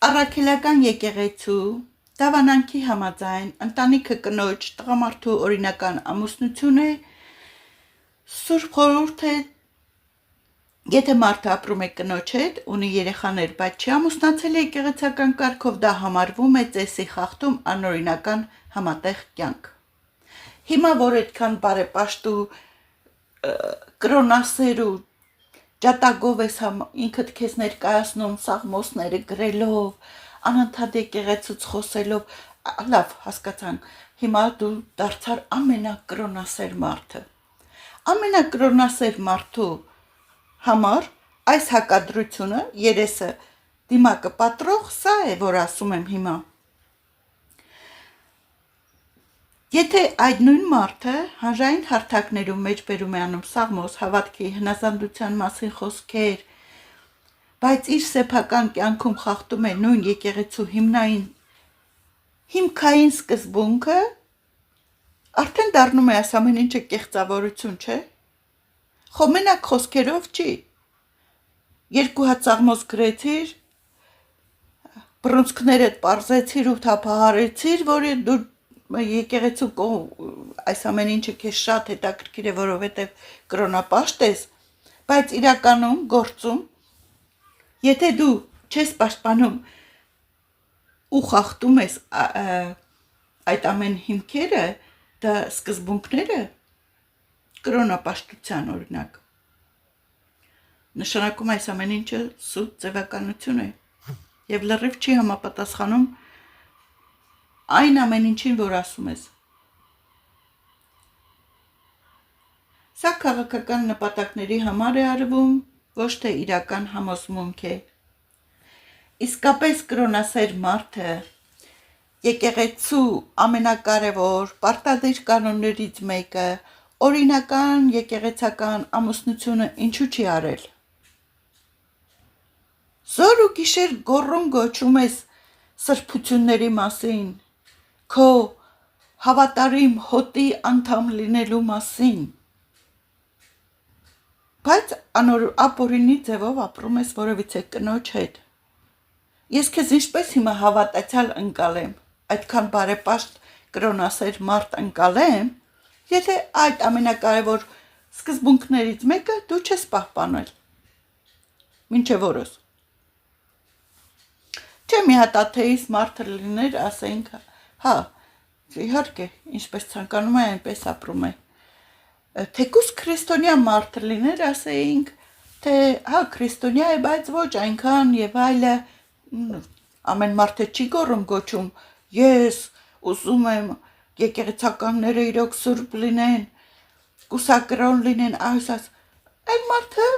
[SPEAKER 1] առաքելական եկեղեցու դավանանքի համաձայն ընտանիքը կնոջ տղամարդու օրինական ամուսնություն է, Սուրբ խորհուրդ է, եթե մարդը ապրում է կնոջ հետ, ունի երեխաներ, բայց չի ամուսնացել եկեղեցական կարգով, դա համարվում է ծեսի խախտում անօրինական համատեղ կյանք։ Հիմա որ այդքան բարեպաշտ ու կրոնասեր ու ջատագով ես ինքդ քեզ ներկայացնում սաղմոսները գրելով, անընդհատ եկեղեցուց խոսելով, լավ հասկացանք, հիմա դու դարձար ամենակրոնասեր մարդը։ Ամենակրոնասեր մարդու համար այս հակադրությունը, երեսը դիմակը պատրող, սա է, որ ասում եմ հիմա։ Եթե այդ նույն մարդը հանրային հարթակներում մեջբերում է անում սաղմոս, հավատքի, հնազանդության մասին խոսքեր, բայց իր սեփական կյանքում խախտում է նույն եկեղեցու հիմքային սկզբունքը, արդեն դառնում է այս ամեն ինչը կեղծավորություն, չէ։ Խո մենակ խոսքերով չի։ 2 հատ սաղմոս գրեցիր, բռունցքներդ պարզեցիր ու թափահարեցիր, որ դու եկեղեցու այս ամեն ինչը քեզ շատ հետաքրքիր է, որովհետև կրոնապաշտ ես, բայց իրականում գործում, եթե դու չես պաշտպանում ու խախտում ես այդ ամեն հիմքերը, դա սկզբունքները կրոնապաշտության օրինակ, նշանակում այս ամեն ինչը սուտ ձևականություն է և լրիվ չի համապատասխանում այն ամեն ինչին, որ ասում ես։ Սա քաղաքական նպատակների համար է արվում, ոչ թե իրական համոզմունք է։ Իսկապես կրոնասեր մարդը եկեղեցու ամենակարևոր պարտադիր կանոններից մեկը օրինական եկեղեցական ամուսնությունը ինչու չի արել։ Զոր ու գիշեր գոռում գոչում ես սրբությունների մասին, քո հավատարիմ հոտի անդամ լինելու մասին, բայց ապօրինի ձևով ապրում ես որևիցե կնոջ հետ։ Ես քեզ ինչպես հիմա հավատացյալ ընկալեմ, այդքան բարեպաշտ կրոնասեր մարդ ընկալեմ, եթե այդ ամենակարևոր սկզբունքներից մեկը դու չես պահպանել։ Մինչև օրս։ Չէ, մի հատ աթեիստ մարդը լիներ, ասենք, հա, իհարկե, ինչպես ցանկանում է, այնպես ապրում է։ Թեկուզ քրիստոնյա մարդը լիներ, ասեինք, թե հա, քրիստոնյա է, բայց ոչ այնքան եւ այլը, ամեն մարդը չի գոռում գոչում, ես ուզում եմ եկեղեցականները իրոք սուրբ լինեն, կուսակրոն լինեն, այս, այդ մարդը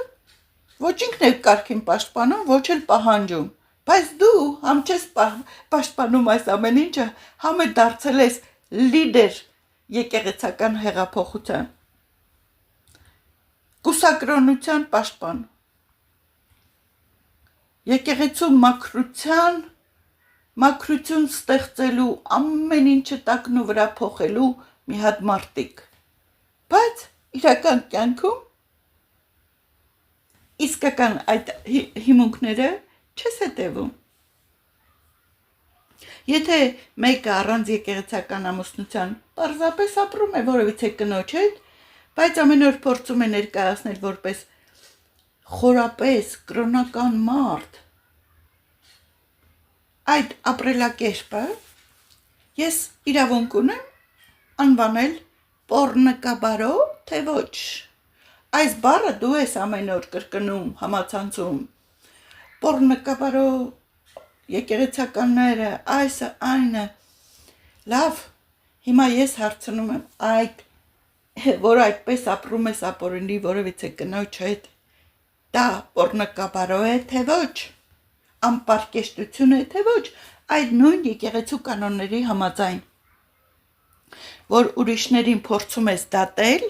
[SPEAKER 1] ոչ ինքն է կարգին պաշտպանում, ոչ էլ պահանջում, բայց դու համ չես պաշտպանում այս ամեն ինչը, համ է դարձել ես լիդեր եկեղեցական հեղափոխության, կուսակրոնության պաշտպան, եկեղեցու մաքրություն ստեղծելու, ամեն ինչը տակնու վրա փոխելու մի հատ մարդիկ, բայց իրական կյանքում իսկական այդ հիմունքները չես հետևում։ Եթե մեկը առանց եկեղեցական ամուսնության պարզապես ապրում է որևիցե կնոջ հետ, բայց ամեն օր փորձում է ներկայացնել որպես խորապես կրոնական մարդ, այդ ապրելակերպը ես իրավունք ունեմ անվանել պոռնկաբարո, թե ոչ, Այս բառը դու ես ամեն օր կրկնում համացանցում, պոռնկաբարո եկեղեցականները, այսը, այնը, լավ, հիմա ես հարցնում եմ, այդ, որ այդպես ապրում ես ապօրինի որևիցե կնոջ հետ, դա պոռնկաբարո է, թե ոչ, անպարկեշտություն է, թե ոչ, այդ նույն եկեղեցու կանոնների համաձայն, որ ուրիշներին փորձում ես դատել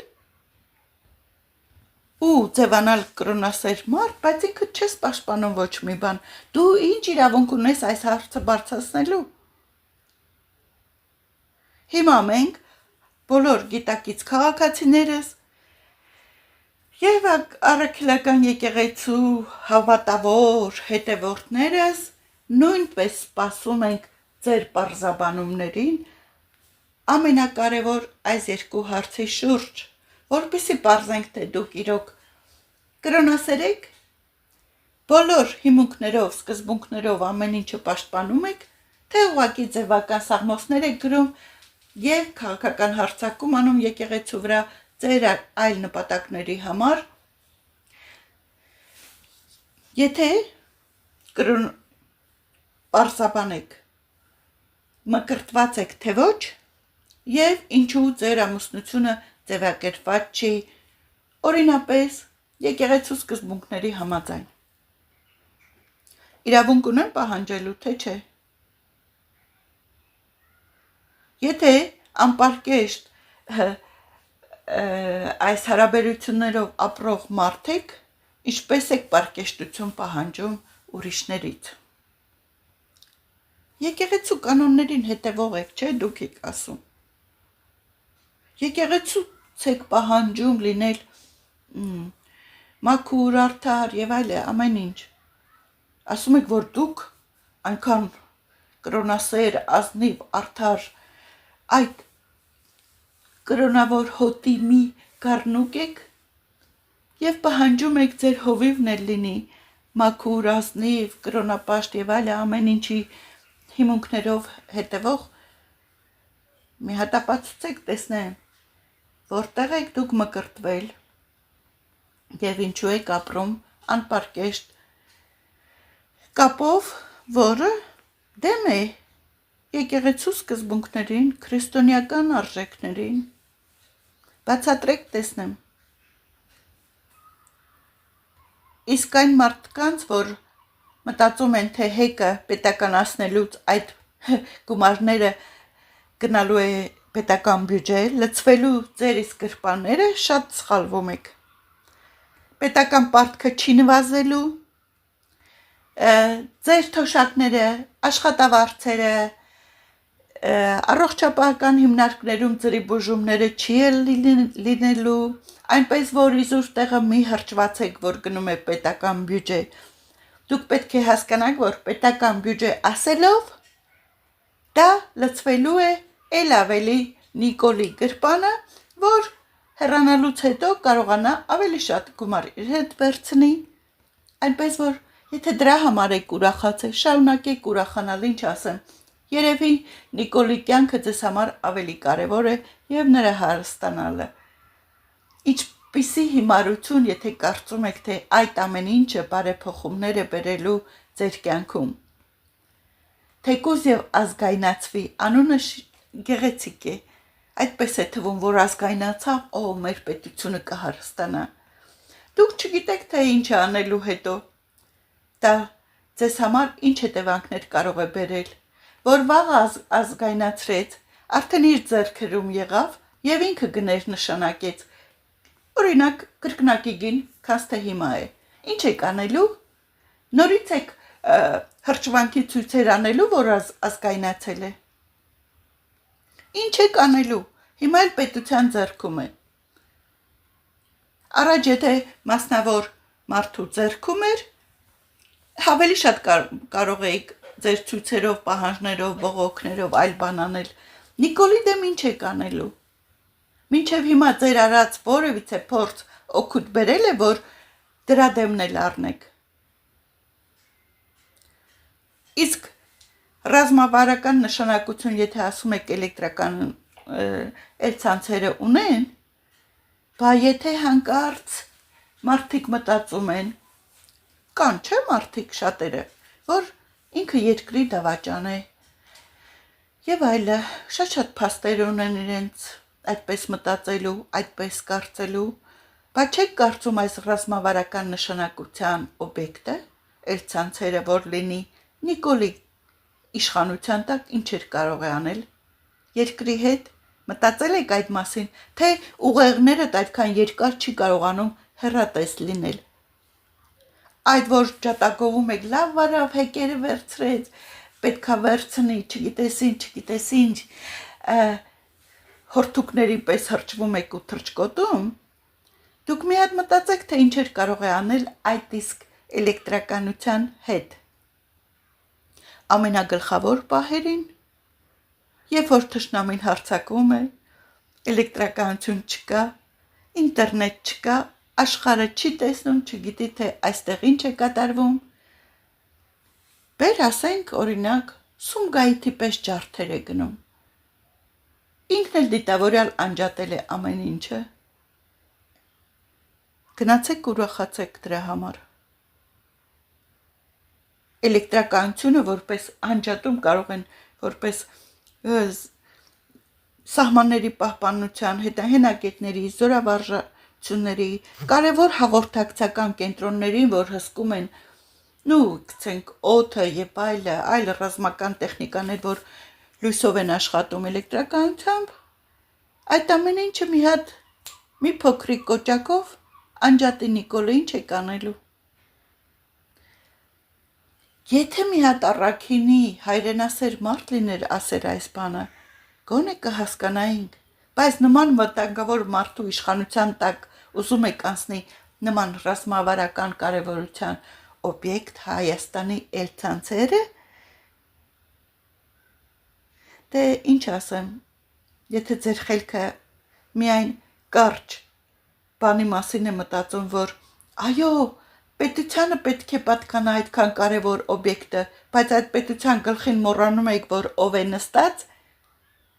[SPEAKER 1] ու ձևանալ կրոնասեր մարդ, բայց ինքդ չես պաշտպանում ոչ մի բան, դու ինչ իրավունք ունես այս հարցը բարձրացնելու։ Հիմա մենք բոլոր գիտակից քաղաքացիներս եւ առաքելական եկեղեցու հավատավոր հետևորդներս նույնպես սպասում ենք ձեր պարզաբանումներին ամենակարևոր այս երկու հարցի շուրջ, որպեսզի պարզենք, թե դուք իրոք կրոնասեր եք, բոլոր հիմունքներով, սկզբունքներով ամեն ինչը պաշտպանում եք, թե ուղղակի ձևական սաղմոսներ եք գրում եւ քաղաքական հարձակում անում եկեղեցու վրա ձեր այլ նպատակների համար, եթե պարզաբանեք, մկրտված եք թե ոչ, եւ ինչու ձեր ամուսնությունը ձևակերպված չի, օրինապես եկեղեցու սկզբունքների համաձայն։ Իրավունք ունեն պահանջելու, թե չէ։ Եթե անպարկեշտ այս հարաբերություններով ապրող մարդ եք, ինչպես եք պարկեշտություն պահանջում ուրիշներից։ Եկեղեցու կանոններին հետևող եք, չէ, դուք եք ասում։ Եկեղեցուց եք պահանջում լինել մաքուր, արդար եւ այլ ամեն ինչ։ Ասում եք, որ դուք այնքան կրոնասեր, ազնիվ, արդար, այդ կրոնավոր հոտի մի գառնուկ եք եւ պահանջում եք ձեր հովիվն էլ լինի մաքուր, ազնիվ, կրոնապաշտ եւ այլ ամեն ինչի հիմունքներով հետևող մի հատ ապացուցեք տեսնեմ, որտեղ եք դուք մկրտվել եւ ինչու եք ապրում անպարկեշտ կապով, որը դեմ է եկեղեցու սկզբունքներին, քրիստոնեական արժեքներին, բացատրեք տեսնեմ։ Իսկ այն մարդկանց, որ մտածում են, թե հեկը պետականացնելուց այդ գումարները գնալու է պետական բյուջե, լցվելու ձեր իսկ գրպանները, շատ սխալվում եք։ Պետական պարտքը չի նվազելու, ձեր թոշակները, աշխատավարձերը, առողջապահական հիմնարկներում ձրի բուժումները չի լինելու, այնպես որ իզուր տեղը մի հրճվացեք, որ գնում է պետական բյուջե։ Դուք պետք է հասկանաք, որ պետական բյուջե ասելով դա լցվելու է էլ ավելի Նիկոլի գրպանը, որ հեռանալուց հետո կարողանա ավելի շատ գումար իր հետ վերցնի, այնպես որ եթե դրա համար եք ուրախացել, շարունակեք ուրախանալ, ինչ ասեմ, երևի Նիկոլի կյանքը ձեզ համար ավելի կարևոր է եւ նրա հարստանալը։ Ինչպիսի հիմարություն, եթե կարծում եք, թե այդ ամեն ինչը բարեփոխումներ է բերելու ձեր կյանքում։ Թեկուզ եւ ազգայնացվի, անունը գեղեցիկ է, այդպես է թվում, որ ազգայնացավ, մեր պետությունը կհարստանա։ Դուք չգիտեք, թե ինչ է անելու հետո։ Դա ձեզ համար ինչ հետևանքներ կարող է բերել, որ վաղը ազգայնացրեց, արդեն իր ձեռքերում եղավ եւ ինքը գներ նշանակեց։ Օրինակ, կրկնակի գին, քաս թե հիմա է։ Ինչ եք անելու։ Նորից եք հրճվանքի ցույցեր անելու, որ ազգայնացել է։ Ինչ եք անելու։ Հիմա էլ պետության ձեռքում է։ Առաջ եթե մասնավոր մարդու ձեռքում էր, ավելի շատ կարող էիք ձեր ցույցերով, պահանջներով, բողոքներով այլ բան անել։ Նիկոլի դեմ ինչ եք անելու։ Մինչև հիմա ձեր արած որևիցե փորձ օգուտ բերել է, որ դրա դեմն էլ առնեք։ Իսկ ռազմավարական նշանակություն, եթե ասում եք էլեկտրական ցանցերը ունեն, բա եթե հանկարծ մարդիկ մտածում են, կան չէ մարդիկ շատերը, որ ինքը երկրի դավաճան է, եւ այլը, շատ փաստեր ունեն իրենց այդպես մտածելու, այդպես կարծելու, բայց չեք կարծում այս ռազմավարական նշանակության օբյեկտը, Էլցանցերը, որ լինի Նիկոլի իշխանության տակ ինչ էր կարող է անել երկրի հետ, մտածել եք այդ մասին, թե ուղեղներդ այդքան երկար չի կարողանում հեռատես լինել։ Այդ որ ջատագովում եք լավ վարավ, հեկերը վերցրեց, պետքա վերցնի, չգիտես ինչ, հորթուկների պես հրճվում եք ու թրջկոտում, դուք մի հատ մտածեք, թե ինչ էր կարող է անել այդ իսկ էլեկտրականության հետ։ Ամենագլխավոր պահերին, երբ որ թշնամին հարձակվում է, էլեկտրականություն չկա, ինտերնետ չկա, աշխարհը չի տեսնում, չգիտի թե այստեղ ինչ է կատարվում։ Բեր ասենք, օրինակ, Սումգայիթի պես ջարդեր է գնում։ Ինքն էլ դիտավորյալ անջատել է ամեն ինչը։ Գնացեք ուրախացեք դրա համար։ Էլեկտրականությունը որպես անջատում կարող են որպես սահմանների պահպանության, հետահենակետների, զորավարժությունների, կարևոր հաղորդակցական կենտրոններին, որ հսկում են, գցենք օդը եւ այլ ռազմական տեխնիկաներ, որ լույսով են աշխատում էլեկտրականությամբ, այդ ամեն ինչը մի փոքրիկ կոճակով անջատի Նիկոլը ինչ է կանելու։ Եթե մի հատ առաքինի հայրենասեր մարդ լիներ ասեր այս բանը, գոնե կհասկանայինք, բայց նման վտանգավոր մարդու իշխանության տակ ուզում եք անցնի նման ռազմավարական կարևորության օբյեկտ Հայաստանի Էլցանցերը, դե ինչ ասեմ, եթե ձեր խելքը միայն կարճ բանի մասին է մտածում, որ այո, պետությանը պետք է պատկանա այդքան կարևոր օբյեկտը, բայց այդ պետության գլխին մոռանում եք, որ ով է նստած,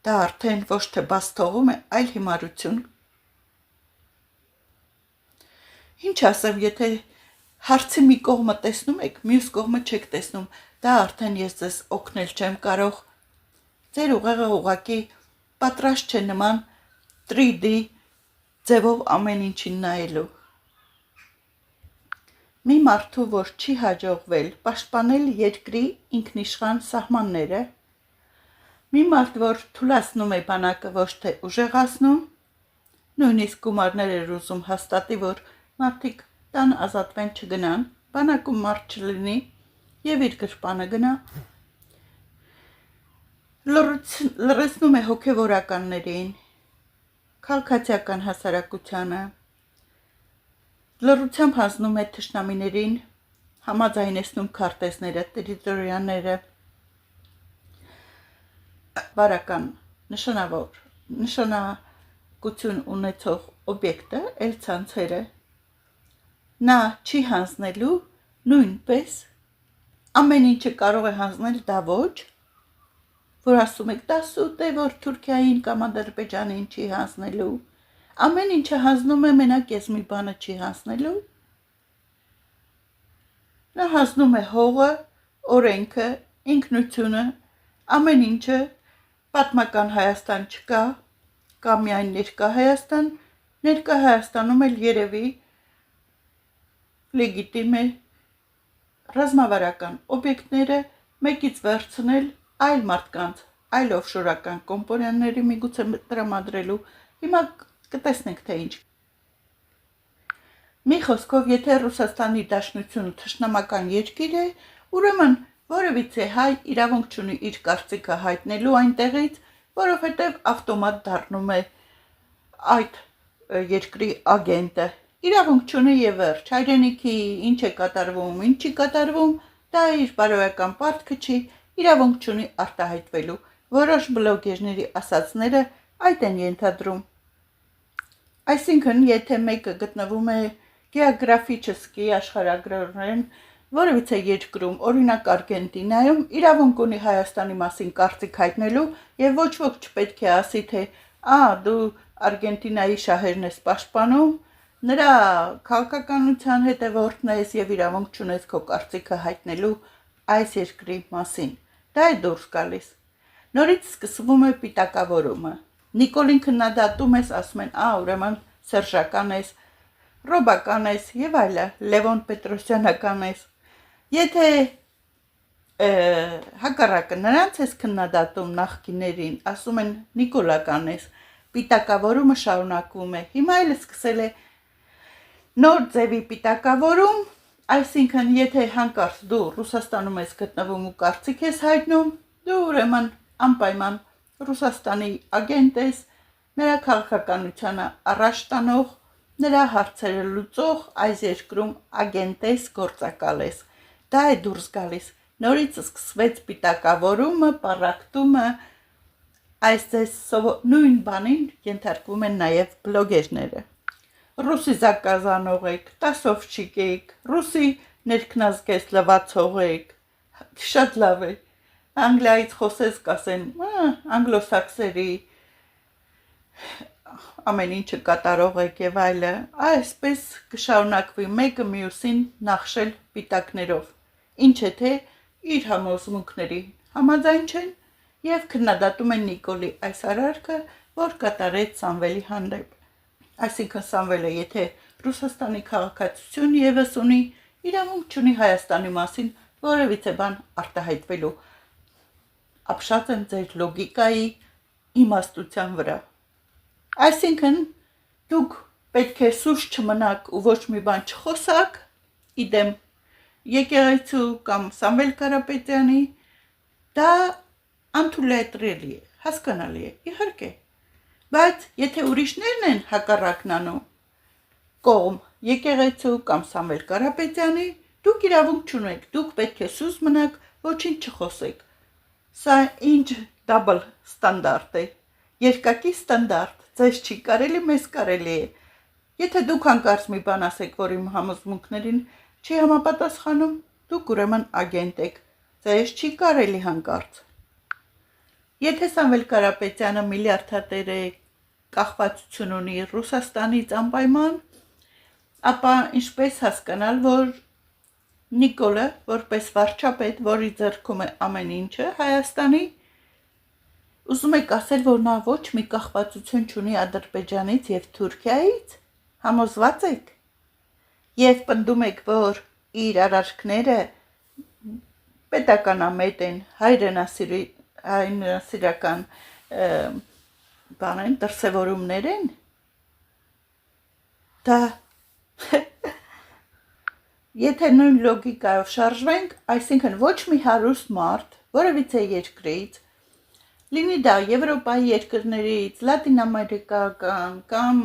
[SPEAKER 1] դա արդեն ոչ թե բաց թողում է, այլ հիմարություն։ Ինչ ասեմ, եթե հարցի մի կողմը տեսնում եք, մյուս կողմը չեք տեսնում, դա արդեն ես ձեզ օգնել չեմ կարող։ Ձեր ուղեղը ուղղակի պատրաստ չէ նման 3D ձևով ամեն ինչին նայելու։ Մի մարդու, որ չի հաջողվել պաշտպանել երկրի ինքնիշխան սահմանները, մի մարդ, որ թուլացնում է բանակը, ոչ թե ուժեղացնում, նույնիսկ գումարներ էր ուզում հաստատի, որ մարդիկ տան ազատվեն չգնան, բանակում մարդ չլինի եւ իր գրպանը գնա, լրացնում է հոգեվորականներին, քաղաքացիական հասարակությանը, լրությամբ հանձնում է թշնամիներին, համաձայնեցնում քարտեզները, տերիտորիաները, բարական նշանակություն ունեցող օբյեկտը, Էլցանցերը, նա չի հանձնելու նույնպես, ամեն ինչը կարող է հանձնել, դա ոչ, որ ասում եք, դա սուտ է, որ Թուրքիային կամ Ադրբեջանին չի հանձնելու, ամեն ինչը հանձնում է, մենակ ես մի բանը չի հանձնելու, նա հանձնում է հողը, օրենքը, ինքնությունը, ամեն ինչը, պատմական Հայաստան չկա, կամ միայն ներկա Հայաստան, ներկա Հայաստանում էլ երևի լեգիտիմ է ռազմավարական օբյեկտները մեկից վերցնել այլ մարդկանց, այլ օֆշորական կոմպանիաների միգուցե տրամադրելու, հիմա կտեսնենք թե ինչ։ Մի խոսքով, եթե Ռուսաստանի Դաշնությունը թշնամական երկիր է, ուրեմն որևիցե հայ իրավունք չունի իր կարծիքը հայտնելու այնտեղից, որովհետև ավտոմատ դառնում է այդ երկրի ագենտը։ Իրավունք չունի եւ վերջ, հայրենիքի ինչ է կատարվում, ինչ չի կատարվում, դա իր բարոյական պարտքը չի, իրավունք չունի արտահայտվելու։ Որոշ բլոգերների ասածները այդ են ենթադրում։ Այսինքն, եթե մեկը գտնվում է գեոգրաֆիչեսկի աշխարհագրորեն որևիցե երկրում, օրինակ Արգենտինայում, իրավունք ունի Հայաստանի մասին կարծիք հայտնելու եւ ոչ ոք չպետք է ասի, թե դու Արգենտինայի շահերն ես պաշտպանում, նրա քաղաքականության հետևորդն ես եւ իրավունք չունես քո կարծիքը հայտնելու այս երկրի մասին։ Դա է դուրս գալիս։ Նորից սկսվում է պիտակավորումը։ Նիկոլին քննադատում ես, ասում են, ուրեմն սերժական ես, ռոբական ես եւ այլը, Լևոն Պետրոսյանական ես։ Եթե հակառակը նրանց ես քննադատում նախկիներին, ասում են նիկոլական ես, պիտակավորումը շարունակվում է։ Հիմա էլ սկսել է նոր ձևի պիտակավորում, այսինքն եթե հանկարծ դու Ռուսաստանում ես գտնվում ու կարծիք ես հայտնում, դու ուրեմն անպայման Ռուսաստանի ագենտ ես, նրա քաղաքականությանը առաջ տանող, նրա հարցերը լուծող, այս երկրում ագենտ ես, գործակալ ես։ Դա է դուրս գալիս։ Նորից սկսվեց պիտակավորումը, պառակտումը, այս նույն բանին ենթարկվում են նաև բլոգերները։ Ռուսի զակազանող եք, տասովչիկ եք, ռուսի ներքնազգես լվացող եք, շատ լավ է, անգլիայից խոսես կասեն, անգլոսաքսերի ամեն ինչը կատարող եք եւ այլը, այսպես կշարունակվի մեկը մյուսին նախշել պիտակներով, ինչ է թե իր համոզմունքների համաձայն չեն եւ քննադատում են Նիկոլի այս արարքը, որ կատարեց Սամվելի հանդեպ։ Այսինքն Սամվելը եթե Ռուսաստանի քաղաքացիություն եւս ունի, իրավունք չունի Հայաստանի մասին որևիցե բան արտահայտվելու։ Ապշած եմ ձեր լոգիկայի իմաստության վրա։ Այսինքն դուք պետք է սուշ չմնաք ու ոչ մի բան չխոսաք, իդեմ եկեղեցու կամ Սամվել Կարապետյանի, դա անթույլատրելի է, հասկանալի է, իհարկե։ Բայց եթե ուրիշներն են հակառակն անում կողմ եկեղեցու կամ Սամվել Կարապետյանի, դուք իրավունք չունեք, դուք պետք է սուս մնաք, ոչինչ չխոսեք։ Սա ինչ դաբլ ստանդարտ է, երկակի ստանդարտ, ձեզ չի կարելի, մեզ կարելի է։ Եթե դուք հանկարծ մի բան ասեք, որ իմ համոզմունքներին չի համապատասխանում, դուք ուրեմն ագենտ եք, ձեզ չի կարելի հանկարծ։ Եթե Սամվել Կարապետյանը միլիարդատեր է, կախվածություն ունի Ռուսաստանից անպայման, ապա ինչպես հասկանալ, որ Նիկոլը, որպես վարչապետ, որի ձեռքում է ամեն ինչը Հայաստանի, ուզում եք ասել, որ նա ոչ մի կախվածություն չունի Ադրբեջանից եւ Թուրքիայից, համոզված եք, եւ պնդում եք, որ իր արարքները պետականամետ են, հայրենասիրական բան են, դրսևորումներ են, դա եթե նույն լոգիկայով շարժվենք, այսինքն ոչ մի հարուստ մարդ, որևիցե երկրից, լինի դա Եվրոպայի երկրներից, Լատին Ամերիկական կամ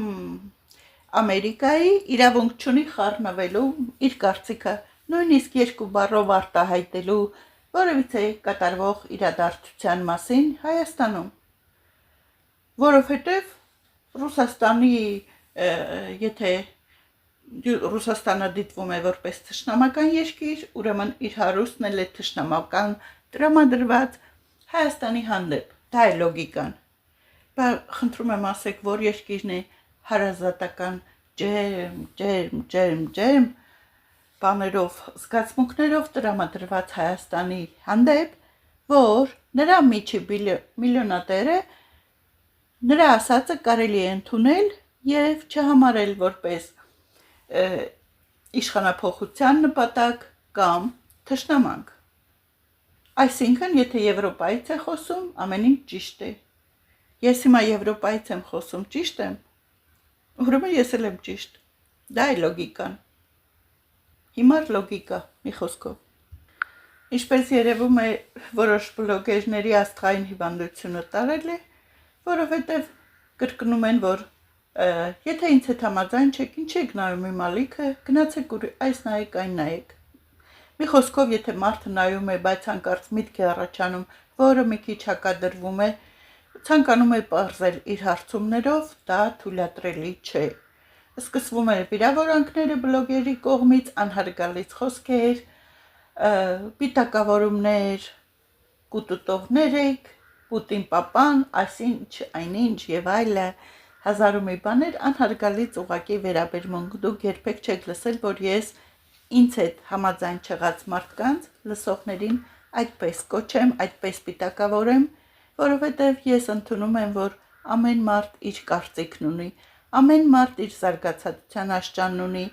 [SPEAKER 1] Ամերիկայի իրավունք չունի խառնվելու իր կարծիքը, նույնիսկ երկու բառով արտահայտելու որևիցե կատարվող իրադարձության մասին Հայաստանում, որովհետև Ռուսաստանի եթե Ռուսաստանը դիտվում է որպես թշնամական երկիր, ուրեմն իր հարուստն էլ է թշնամական տրամադրված Հայաստանի հանդեպ, դա է լոգիկան։ Բայց խնդրում եմ ասեք, որ երկիրն է հարազատական ջերմ բաներով, զգացմունքներով տրամադրված Հայաստանի հանդեպ, որ նրա միջի միլիոնատերը նրա ասածը կարելի է ընդունել եւ չհամարել որպես իշխանափոխության նպատակ կամ թշնամանք։ Այսինքն, եթե Եվրոպայից է խոսում, ամեն ինչ ճիշտ է։ Ես հիմա Եվրոպայից եմ խոսում, ճիշտ եմ։ Ուրեմն ես էլ եմ ճիշտ։ Դա է լոգիկան։ Հիմար լոգիկա, մի խոսքով։ Ինչպես երևում է, որոշ բլոգերների աստղային հիվանդությունը տարել է, որովհետև կրկնում են, որ եթե ինձ հետ համաձայն չեք, ինչ եք նայում իմ ալիքը, գնացեք այս նայեք, այն նայեք։ Մի խոսքով, եթե մարդը նայում է, բայց հանկարծ միտք է առաջանում, որը մի քիչ հակադրվում է, ցանկանում է պարզել իր հարցումներով, դա թույլատրելի չէ։ Սկսվում է վիրավորանքները բլոգերի կողմից, անհարգալից խոսքեր, պիտակավորումներ, կուտուտողներ եք, Պուտին պապան, այսինչ, այնինչ եւ այլը, 1000 մի բաներ անհարգալից ուղակի վերաբերմունք։ Դուք երբեք չեք լսել, որ ես ինձ հետ համաձայն չեղած մարդկանց լսողներին այդպես կոչեմ, այդպես պիտակավորեմ, որովհետև ես ընդունում եմ, որ ամեն մարդ իր կարծիքն ունի, ամեն մարդ իր զարգացածության աշճանն ունի,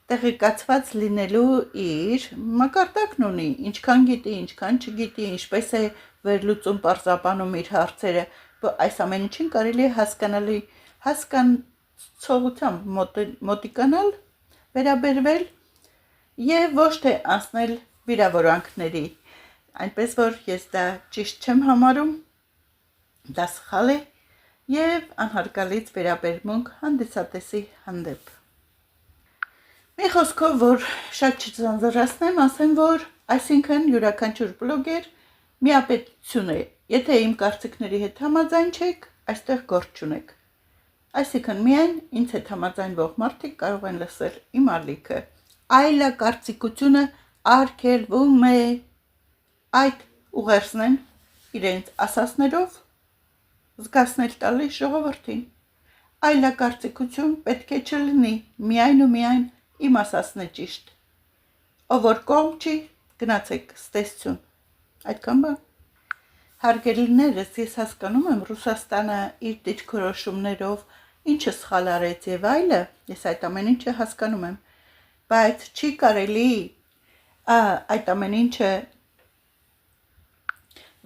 [SPEAKER 1] տեղեկացված լինելու իր մակարդակն ունի, ինչքան գիտի, ինչքան չգիտի, ինչպես է վերլուծում պարզաբանում իր հարցերը, այս ամեն ինչին կարելի է հասկանալիությամբ մոտիկանալ, վերաբերվել եւ ոչ թե անցնել վիրավորանքների, այնպես որ ես դա ճիշտ չեմ համարում, դա սխալ է եւ անհարգալից վերաբերմունք հանդիսատեսի հանդեպ։ Մի խոսքով, որ շատ չձանձրացնեմ, ասեմ, որ այսինքն յուրաքանչյուր բլոգեր միապետություն է, եթե իմ կարծիքների հետ համաձայն չեք, այստեղ գործ չունեք։ Այսինքն միայն ինձ հետ համաձայնվող մարդիկ կարող են լսել իմ ալիքը։ Այլակարծիքությունը արգելվում է, այդ ուղերձն են իրենց ասածներով զգացնել տալիս ժողովրդին։ Այլակարծիքություն պետք է չլինի, միայն ու միայն իմ ասածն է ճիշտ։ Ով որ կողմ չի, գնացեք, ստեսություն։ Այդքան բան։ Հարգելիներս, ես հասկանում եմ Ռուսաստանը իր դիրքորոշումներով ինչը սխալ արեց եւ այլը, ես այդ ամեն ինչը հասկանում եմ, բայց չի կարելի այդ ամեն ինչը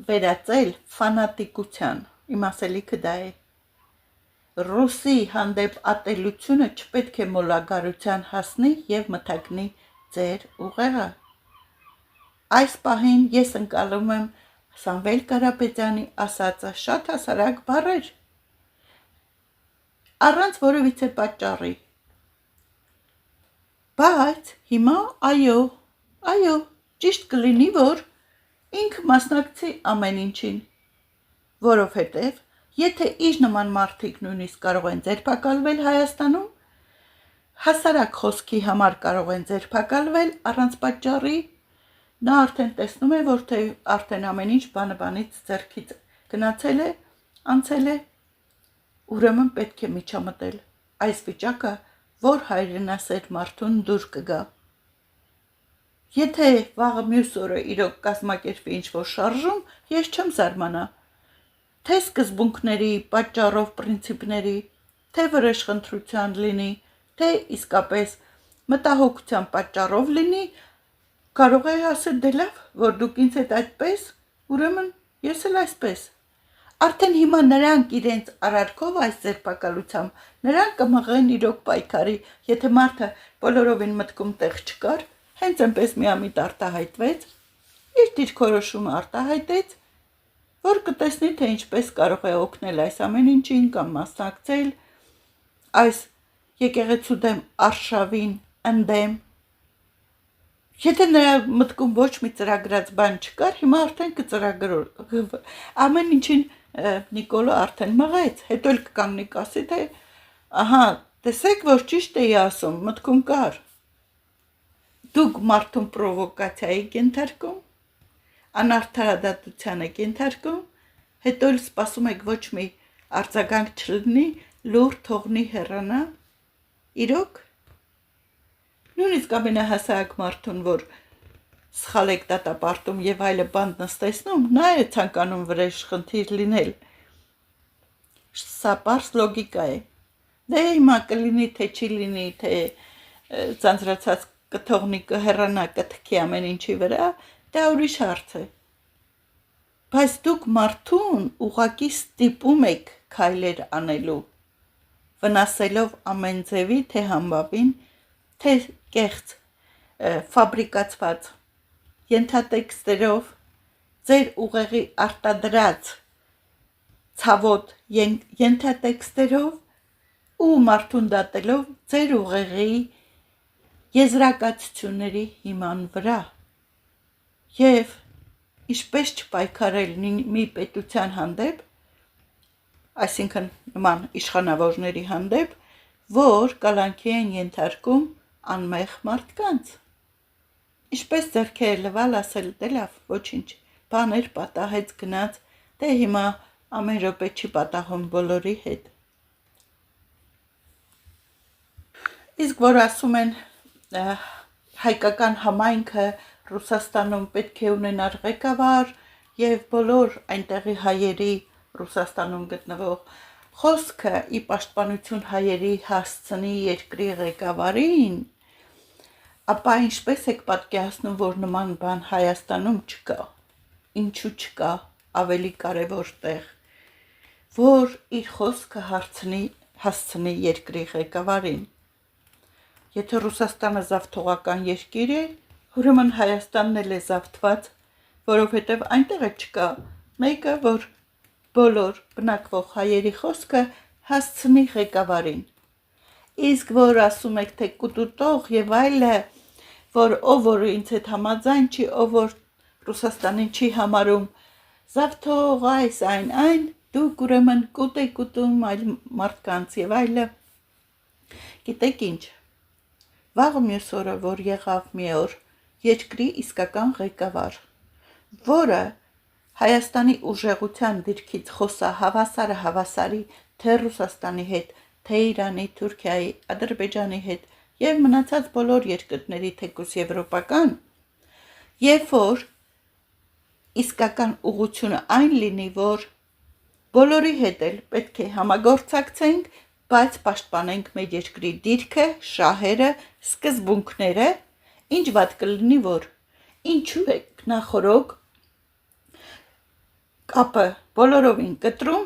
[SPEAKER 1] վերածել ֆանատիկության։ Իմ ասելիքը դա է։ Ռուսի հանդեպ ատելությունը չպետք է մոլագարության հասնի եւ մթագնի ձեր ուղեղը։ Այս պահին ես ընկալում եմ Սամվել Կարապետյանի ասածը, շատ հասարակ բառեր, առանց որևիցե պատճառի։ Բայց հիմա այո, ճիշտ կլինի, որ ինքը մասնակցի ամեն ինչին, որովհետև եթե իր նման մարդիկ նույնիսկ կարող են ձերբակալվել Հայաստանում, հասարակ խոսքի համար կարող են ձերբակալվել առանց պատճառի, նա արդեն տեսնում է, որ թե արդեն ամեն ինչ բանից ձեռքից գնացել է, անցել է, ուրեմն պետք է միջամտել այս վիճակը, որ հայրենասեր մարդուն դուր կգա։ Եթե վաղը մյուս օրը իրոք կազմակերպվի ինչ-որ շարժում, ես չեմ զարմանա, թե սկզբունքների, պատճառով, պրինցիպների, թե վրեժխնդրության լինի, թե իսկապես մտահոգության պատճառով լինի, կարող է ասել դե լավ, որ դուք ինձ հետ այդպես, ուրեմն ես էլ այսպես։ Արդեն հիմա նրանք իրենց արարքով այս ձերբակալությամբ, նրանք կմղեն իրոք պայքարի, եթե մարդը բոլորովին մտքում տեղ չկար, հենց այնպես միամիտ արտահայտվեց, իր դիրքորոշումը արտահայտեց, որ կտեսնի, թե ինչպես կարող է օգնել այս ամեն ինչին կամ մասնակցել այս եկեղեցու դեմ արշավին ընդդեմ։ Եթե նրա մտքում ոչ մի ծրագրած բան չկար, հիմա արդեն կծրագրով ամեն ինչին Նիկոլը արդեն մղեց, հետո էլ կկանգնի կասի, թե ահա, տեսեք, որ ճիշտ էի ասում, մտքում կար։ Դուք մարդուն պրովոկացիայի ենթարկում, անարդարադատության եք ենթարկում, հետո էլ սպասում եք ոչ մի արձագանք չլինի, լուր թողնի հեռանա, իրոք, նույնիսկ ամենահասարակ մարդուն, որ սխալ եք դատապարտում եւ այլը բան նստեցնում, նա է ցանկանում վրեժխնդիր լինել, սա պարզ լոգիկա է, դե հիմա կլինի, թե չի լինի, թե ձանձրացած կթողնի, կհեռանա, կթքի ամեն ինչի վրա, դա ուրիշ հարց է, բայց դուք մարդուն ուղղակի ստիպում եք քայլեր անելու, վնասելով ամեն ձևի, թե համբավին, թե կեղծ ֆաբրիկացված ենթատեքստերով, ձեր ուղեղի արտադրած ցավոտ ենթատեքստերով ու մարդուն դատելով ձեր ուղեղի եզրակացությունների հիման վրա եւ ինչպես չպայքարել մի պետության հանդեպ, այսինքն նման իշխանավորների հանդեպ, որ կալանքի են ենթարկում անմեղ մարդկանց։ Ինչպես ձեռքերը լվալ, ասել դե լավ, ոչինչ, բաներ պատահեց գնաց, դե հիմա ամեն րոպե չի պատահում բոլորի հետ։ Իսկ որ ասում են հայկական համայնքը Ռուսաստանում պետք է ունենար ղեկավար եւ բոլոր այնտեղի հայերի Ռուսաստանում գտնվող խոսքը ի պաշտպանություն հայերի հասցնի երկրի ղեկավարին, ապա ինչպես եք պատկերացնում, որ նման բան Հայաստանում չկա, ինչու չկա ավելի կարևոր տեղ, որ իր խոսքը հասցնի երկրի ղեկավարին։ Եթե Ռուսաստանը զավթողական երկիր է, ուրեմն Հայաստանն էլ է զավթված, որովհետև այնտեղ չկա մեկը, որ բոլոր բնակվող հայերի խոսքը հասցնի ղեկավարին։ Իսկ որ ասում եք, թե կուտուտող եւ այլը, որ ով որ ինձ հետ համաձայն չի, ով որ Ռուսաստանին չի համարում զավթող այն, դուք ուրեմն կուտ եք ուտում այլ մարդկանց եւ այլը։ Գիտեք ինչ, վաղը մյուս օրը, որ եղավ մի օր երկրի իսկական ղեկավար, որը Հայաստանի ուժեղության դիրքից խոսա հավասարի թե Ռուսաստանի հետ, թե Իրանի, Թուրքիայի, Ադրբեջանի հետ եւ մնացած բոլոր երկրների թեկուզ եվրոպական, երբ որ իսկական ուղղությունը այն լինի, որ բոլորի հետ էլ պետք է համագործակցենք, բայց պաշտպանենք մեր երկրի դիրքը, շահերը, սկզբունքները, ինչ վատ կլինի, որ ինչու է նախորոք կապը բոլորովին կտրում,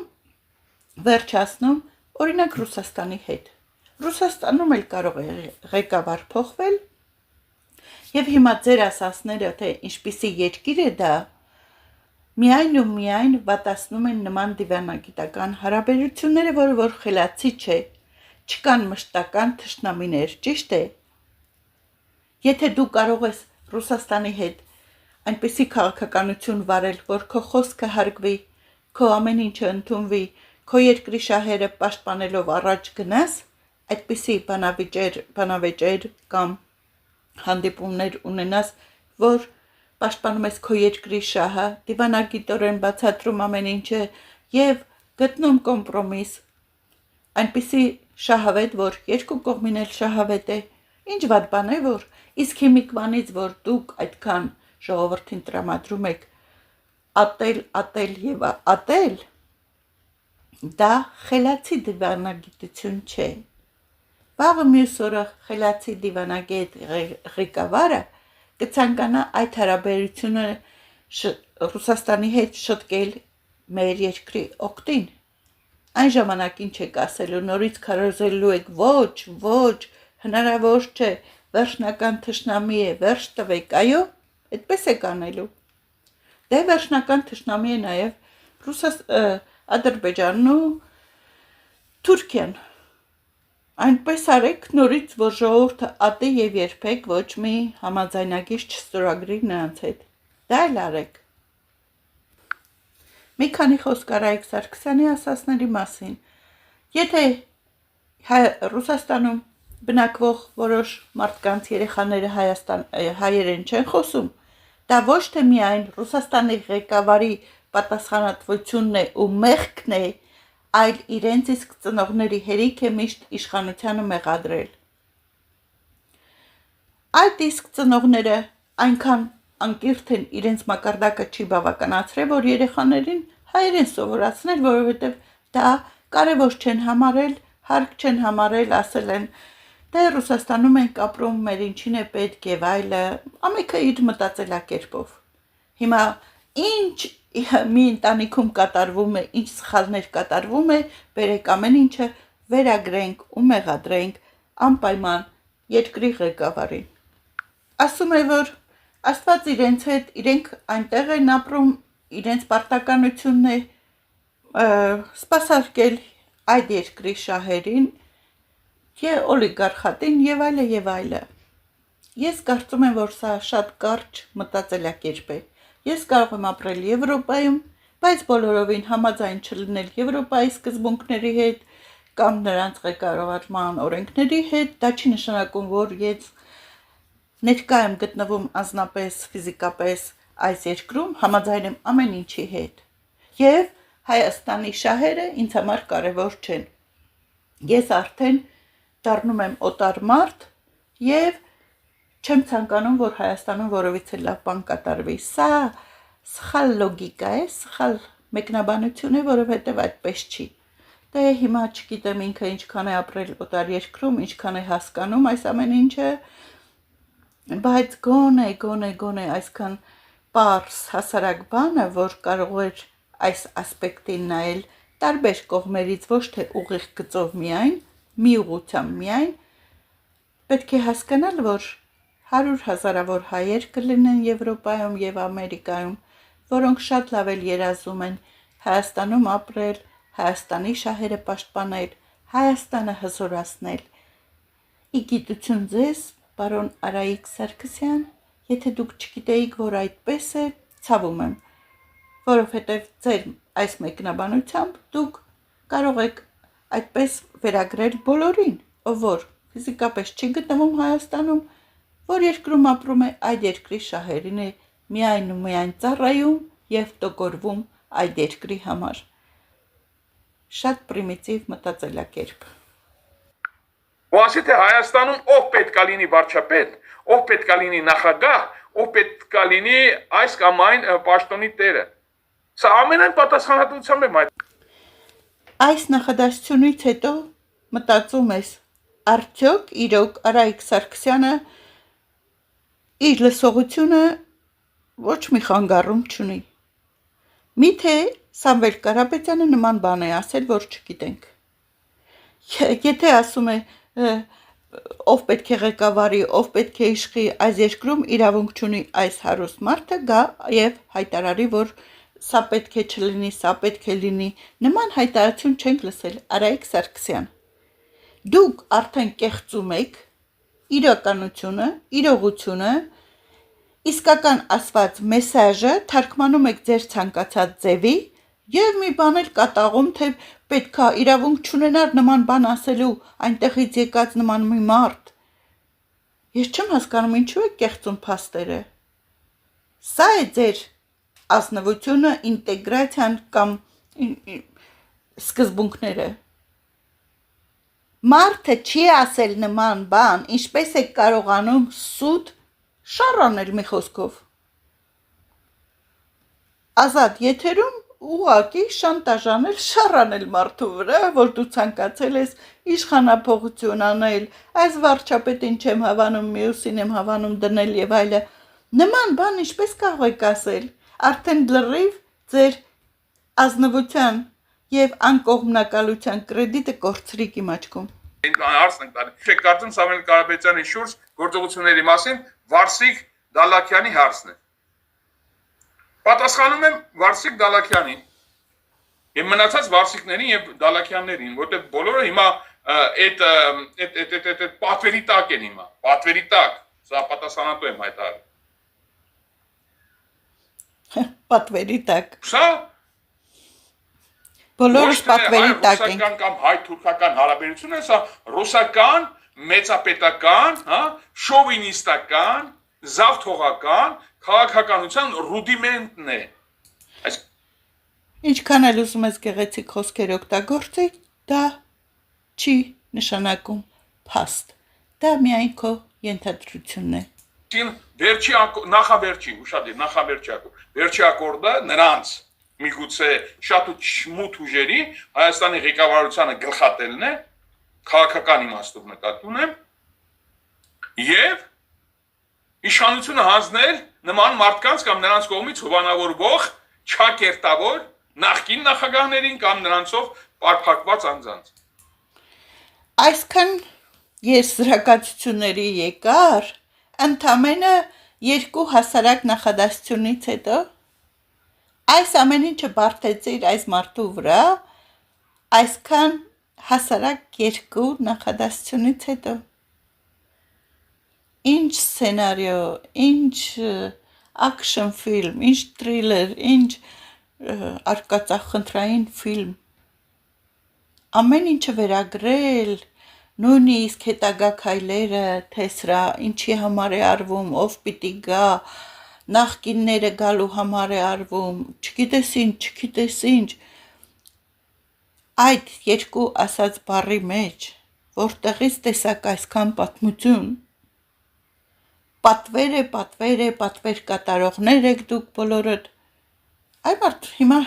[SPEAKER 1] վերջացնում, օրինակ Ռուսաստանի հետ։ Ռուսաստանում էլ կարող է ղեկավար փոխվել, եւ հիմա ձեր ասածները, թե ինչպիսի երկիր է դա, միայն ու միայն վատացնում են նման դիվանագիտական հարաբերությունները, որը որ խելացի չէ, չկան մշտական թշնամիներ, ճիշտ է։ Եթե դու կարող ես Ռուսաստանի հետ այնպիսի քաղաքականություն վարել, որ քո խոսքը հարգվի, քո ամեն ինչը ընդունվի, քո երկրի շահերը պաշտպանելով առաջ գնաս, այդպիսի բանավեճեր կամ հանդիպումներ ունենաս, որ պաշտպանում ես քո երկրի շահը, դիվանագիտորեն բացատրում ամեն ինչը եւ գտնում կոմպրոմիս, այնպիսի շահավետ, որ երկու կողմին էլ շահավետ է, ինչ վատ բան է, որ իսկ հիմիկվանից, որ դուք այդքան ժողովրդին տրամադրում եք ատել եւ ատել, դա խելացի դիվանագիտություն չէ։ Վաղը մյուս օրը խելացի դիվանագետ ղեկավարը կցանկանա այդ հարաբերությունը Ռուսաստանի հետ շտկել մեր երկրի օգտին։ Այն ժամանակ ինչ եք ասելու, նորից քարոզելու եք, ոչ, հնարավոր չէ, վերջնական թշնամի է, վերջ տվեք, այո, այդպես եք անելու։ Դե վերջնական թշնամի է նաև Ադրբեջանն ու Թուրքիան։ Այնպես արեք նորից, որ ժողովուրդը ատի եւ երբեք ոչ մի համաձայնագիր չստորագրի նրանց հետ։ Դա էլ արեք։ Մի քանի խոսք Արայիկ Սարգսյանի ասածների մասին։ Եթե Ռուսաստանում բնակվող որոշ մարդկանց երեխաները հայերեն չեն խոսում, դա ոչ թե միայն Ռուսաստանի ղեկավարի պատասխանատվությունն է ու մեղքն է, այլ իրենց իսկ ծնողների հերիք է միշտ իշխանությանը մեղադրել։ Այդ իսկ ծնողները այնքան անկիրթ են, իրենց մակարդակը չի բավականացրել, որ երեխաներին հայերեն սովորացնել, որովհետև դա կարևոր չեն համարել, հարկ չեն համարել, ասել են, դե Ռուսաստանում ենք ապրում, մեր ինչին է պետք եւ այլը, ամենքը իր մտածելակերպով։ Հիմա ինչ մի ընտանիքում կատարվում է, ինչ սխալներ կատարվում է, բերեք ամեն ինչը վերագրենք ու մեղադրենք անպայման երկրի ղեկավարին։ Ասում է, որ Աստված իրենց հետ, իրենք այնտեղ են ապրում, իրենց պարտականությունն է սպասարկել այդ երկրի շահերին, օլիգարխատին եւ այլը։ Ես կարծում եմ, որ սա շատ կարճ մտածելակերպ է։ Ես կարող եմ ապրել Եվրոպայում, բայց բոլորովին համաձայն չլինել Եվրոպայի սկզբունքների հետ կամ նրանց ղեկավարման օրենքների հետ, դա չի նշանակում, որ ես ներկա եմ գտնվում անձնապես, ֆիզիկապես այս երկրում, համաձայն եմ ամեն ինչի հետ։ եւ Հայաստանի շահերը ինձ համար կարևոր չեն։ Ես արդեն դառնում եմ օտար մարդ եւ չեմ ցանկանում, որ Հայաստանում որևիցե լավ բան կատարվի։ Սա սխալ լոգիկա է, սխալ մեկնաբանություն է, որովհետեւ այդպես չի։ Դե հիմա չգիտեմ ինքը ինչքան է ապրել օտար երկրում, ինչքան է հասկանում այս ամեն ինչը, բայց գոնե այսքան պարզ հասարակ բանը, որ կարող էր այս ասպեկտին նայել տարբեր կողմերից, ոչ թե ուղիղ գծով միայն, մի ուղղությամբ միայն, պետք է հասկանալ, որ 100 հազարավոր հայեր կլինեն Եվրոպայում եւ Ամերիկայում, որոնք շատ լավ էլ երազում են Հայաստանում ապրել, Հայաստանի շահերը պաշտպանել, Հայաստանը հզորացնել։ Ի գիտություն ձեզ, պարոն Արայիկ Սարգսյան, եթե դուք չգիտեիք, որ այդպես է, ցավում եմ, որովհետև ձեր այս մեկնաբանությամբ դուք կարող եք այդպես վերագրել բոլորին, ով որ ֆիզիկապես չի գտնվում Հայաստանում, որ երկրում ապրում է, այդ երկրի շահերին է միայն ու միայն ծառայում եւ տոգորվում այդ երկրի համար։ Շատ պրիմիտիվ մտածելակերպ։
[SPEAKER 2] Ու ասի թե Հայաստանում ով պետք է լինի վարչապետ, ով պետք է լինի նախագահ, ով պետք է լինի այս կամ այն պաշտոնի տերը։ Սա ամենայն պատասխանատվությամբ եմ այդ։
[SPEAKER 1] Այս նախադասությունից հետո մտածում ես, արդյոք իրոք Արայիկ Սարգսյանը իր լսողությունը ոչ մի խանգարում չունի։ Միթե Սամվել Կարապետյանը նման բան է ասել, որ չգիտենք։ Եթե ասում է ով պետք է ղեկավարի, ով պետք է իշխի այս երկրում, իրավունք չունի այս հարուստ մարդը, գա եւ հայտարարի, որ սա պետք է չլինի, սա պետք է լինի։ Նման հայտարարություն չենք լսել, Արայիկ Սարգսյան։ Դուք արդեն կեղծում եք իրականությունը, իրողությունը, իսկական ասված մեսաժը թարգմանում եք ձեր ցանկացած ձևի եւ մի բան էլ կատաղում, թե պետքա իրավունք չունենար նման բան ասելու այնտեղից եկած նման մի մարդ։ Ես չեմ հասկանում ինչու է կեղծում փաստերը։ Սա է ձեր ազնվությունը, ինտեգրացիան կամ սկզբունքները։ Մարդը չի ասել նման բան, ինչպես է կարողանում սուտ շառանել մի խոսքով։ Ազատ եթերում ուղղակի շանտաժանել, շառանել մարդու վրա, որ դու ցանկացել ես իշխանափոխություն անել, այս վարչապետին չեմ հավանում, մյուսին եմ հավանում դնել եւ այլը։ Նման բան ինչպես կարող եք ասել։ Արդեն լրիվ ձեր ազնվության եւ անկողմնակալության կրեդիտը կորցրիկ իմ աչքում։
[SPEAKER 2] Հարցն ենք տալի։ Չեք կարծում Սամվել Կարապետյանի շուրջ գործողությունների մասին Վարսիկ Դալաքյանի հարցն է։ Պատասխանում եմ Վարսիկ Դալաքյանին եւ մնացած Վարսիկներին եւ Դալաքյաններին, որտեղ բոլորը հիմա այդ պատվերի տակ են հիմա, պատվերի տակ, սա պատասխանատու եմ հայտարարում։
[SPEAKER 1] Պատվերի տակ։
[SPEAKER 2] Սա
[SPEAKER 1] բոլորս պատվերի տակ ենք։
[SPEAKER 2] Ռուսական կամ հայ-թուրքական հարաբերությունը, սա ռուսական, մեծապետական, հա, շովինիստական, զավթողական քաղաքականության ռուդիմենտն է։ Այս
[SPEAKER 1] Ինչքան էլ ուզում ես գեղեցիկ խոսքեր օգտագործի, դա չի նշանակում փաստ։ Դա միայն քո ենթադրությունն է։
[SPEAKER 2] Վերջի նախավերջի, ուշադիր, վերջի ակորդը նրանց միգուցե շատ մութ ուժերի Հայաստանի ղեկավարությանը գլխատելն է, քաղաքական իմաստով նկատի ունեմ, եւ իշխանությունը հանձնել նման մարդկանց կամ նրանց կողմից հովանավորվող չակերտավոր նախկին նախագահներին կամ նրանցով պարփակված անձանց։
[SPEAKER 1] Այսքան եզրակացությունների եկար, ընդամենը երկու հասարակ նախադասությունից հետո այս ամեն ինչը բարդեցիր այս մարդու վրա, այսքան հասարակ երկու նախադասությունից հետո։ Ինչ սցենարիո, ինչ ակշն ֆիլմ, ինչ թրիլեր, ինչ արկածախնդրային ֆիլմ։ Ամեն ինչը վերագրել, նույնիսկ հետագա քայլերը, թե սրա ինչի համար է արվում, ով պիտի գա, նախկինները գալու համար է արվում, չգիտես ինչ, այդ երկու ասած բառի մեջ, որտեղից տեսակ այսքան պատմություն, պատվեր կատարողներ եք դուք բոլորդ, այ մարդ հիմա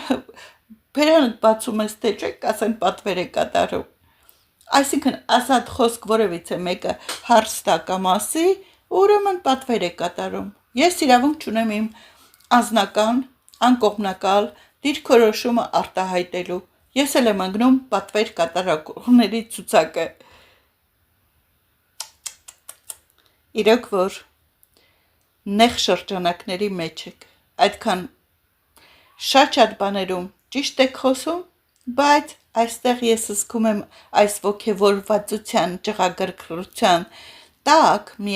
[SPEAKER 1] բերանդ բացում ես թե չեք ասեն պատվեր է կատարում, այսինքն ասած խոսք որևիցե մեկը հարց տակա մասի, ուրեմն պատվեր է կատարում, ես իրավունք չունեմ իմ անձնական, անկողմնակալ դիրքորոշումը արտահայտելու, ես էլ եմ ընկնում պատվեր կատարողների ցուցակը, իրոք որ նեղ շրջանակների մեջ եք, այդքան շատ բաներում ճիշտ եք խոսում, բայց այստեղ ես զգում եմ այս ոգևորվածության, ճղագրգռության տակ մի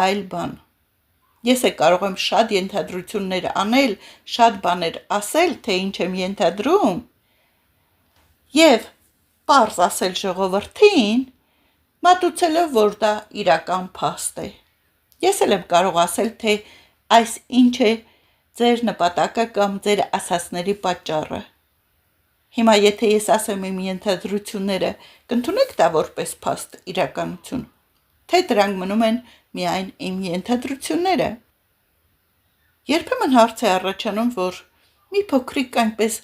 [SPEAKER 1] այլ բան, ես կարող եմ շատ ենթադրություններ անել, շատ բաներ ասել, թե ինչ եմ ենթադրում, և պարզ ասել ժողովրդին, մատուցելով, որ դա իրական փաստ է, ես էլ եմ կարող ասել, թե այս ինչ է ձեր նպատակը կամ ձեր ասածների պատճառը, հիմա եթե ես ասեմ իմ ենթադրությունները, կընդունեք դա որպես փաստ իրականություն, թե դրանք մնում են միայն իմ ենթադրությունները, երբեմն հարց է առաջանում, որ մի փոքրիկ այնպես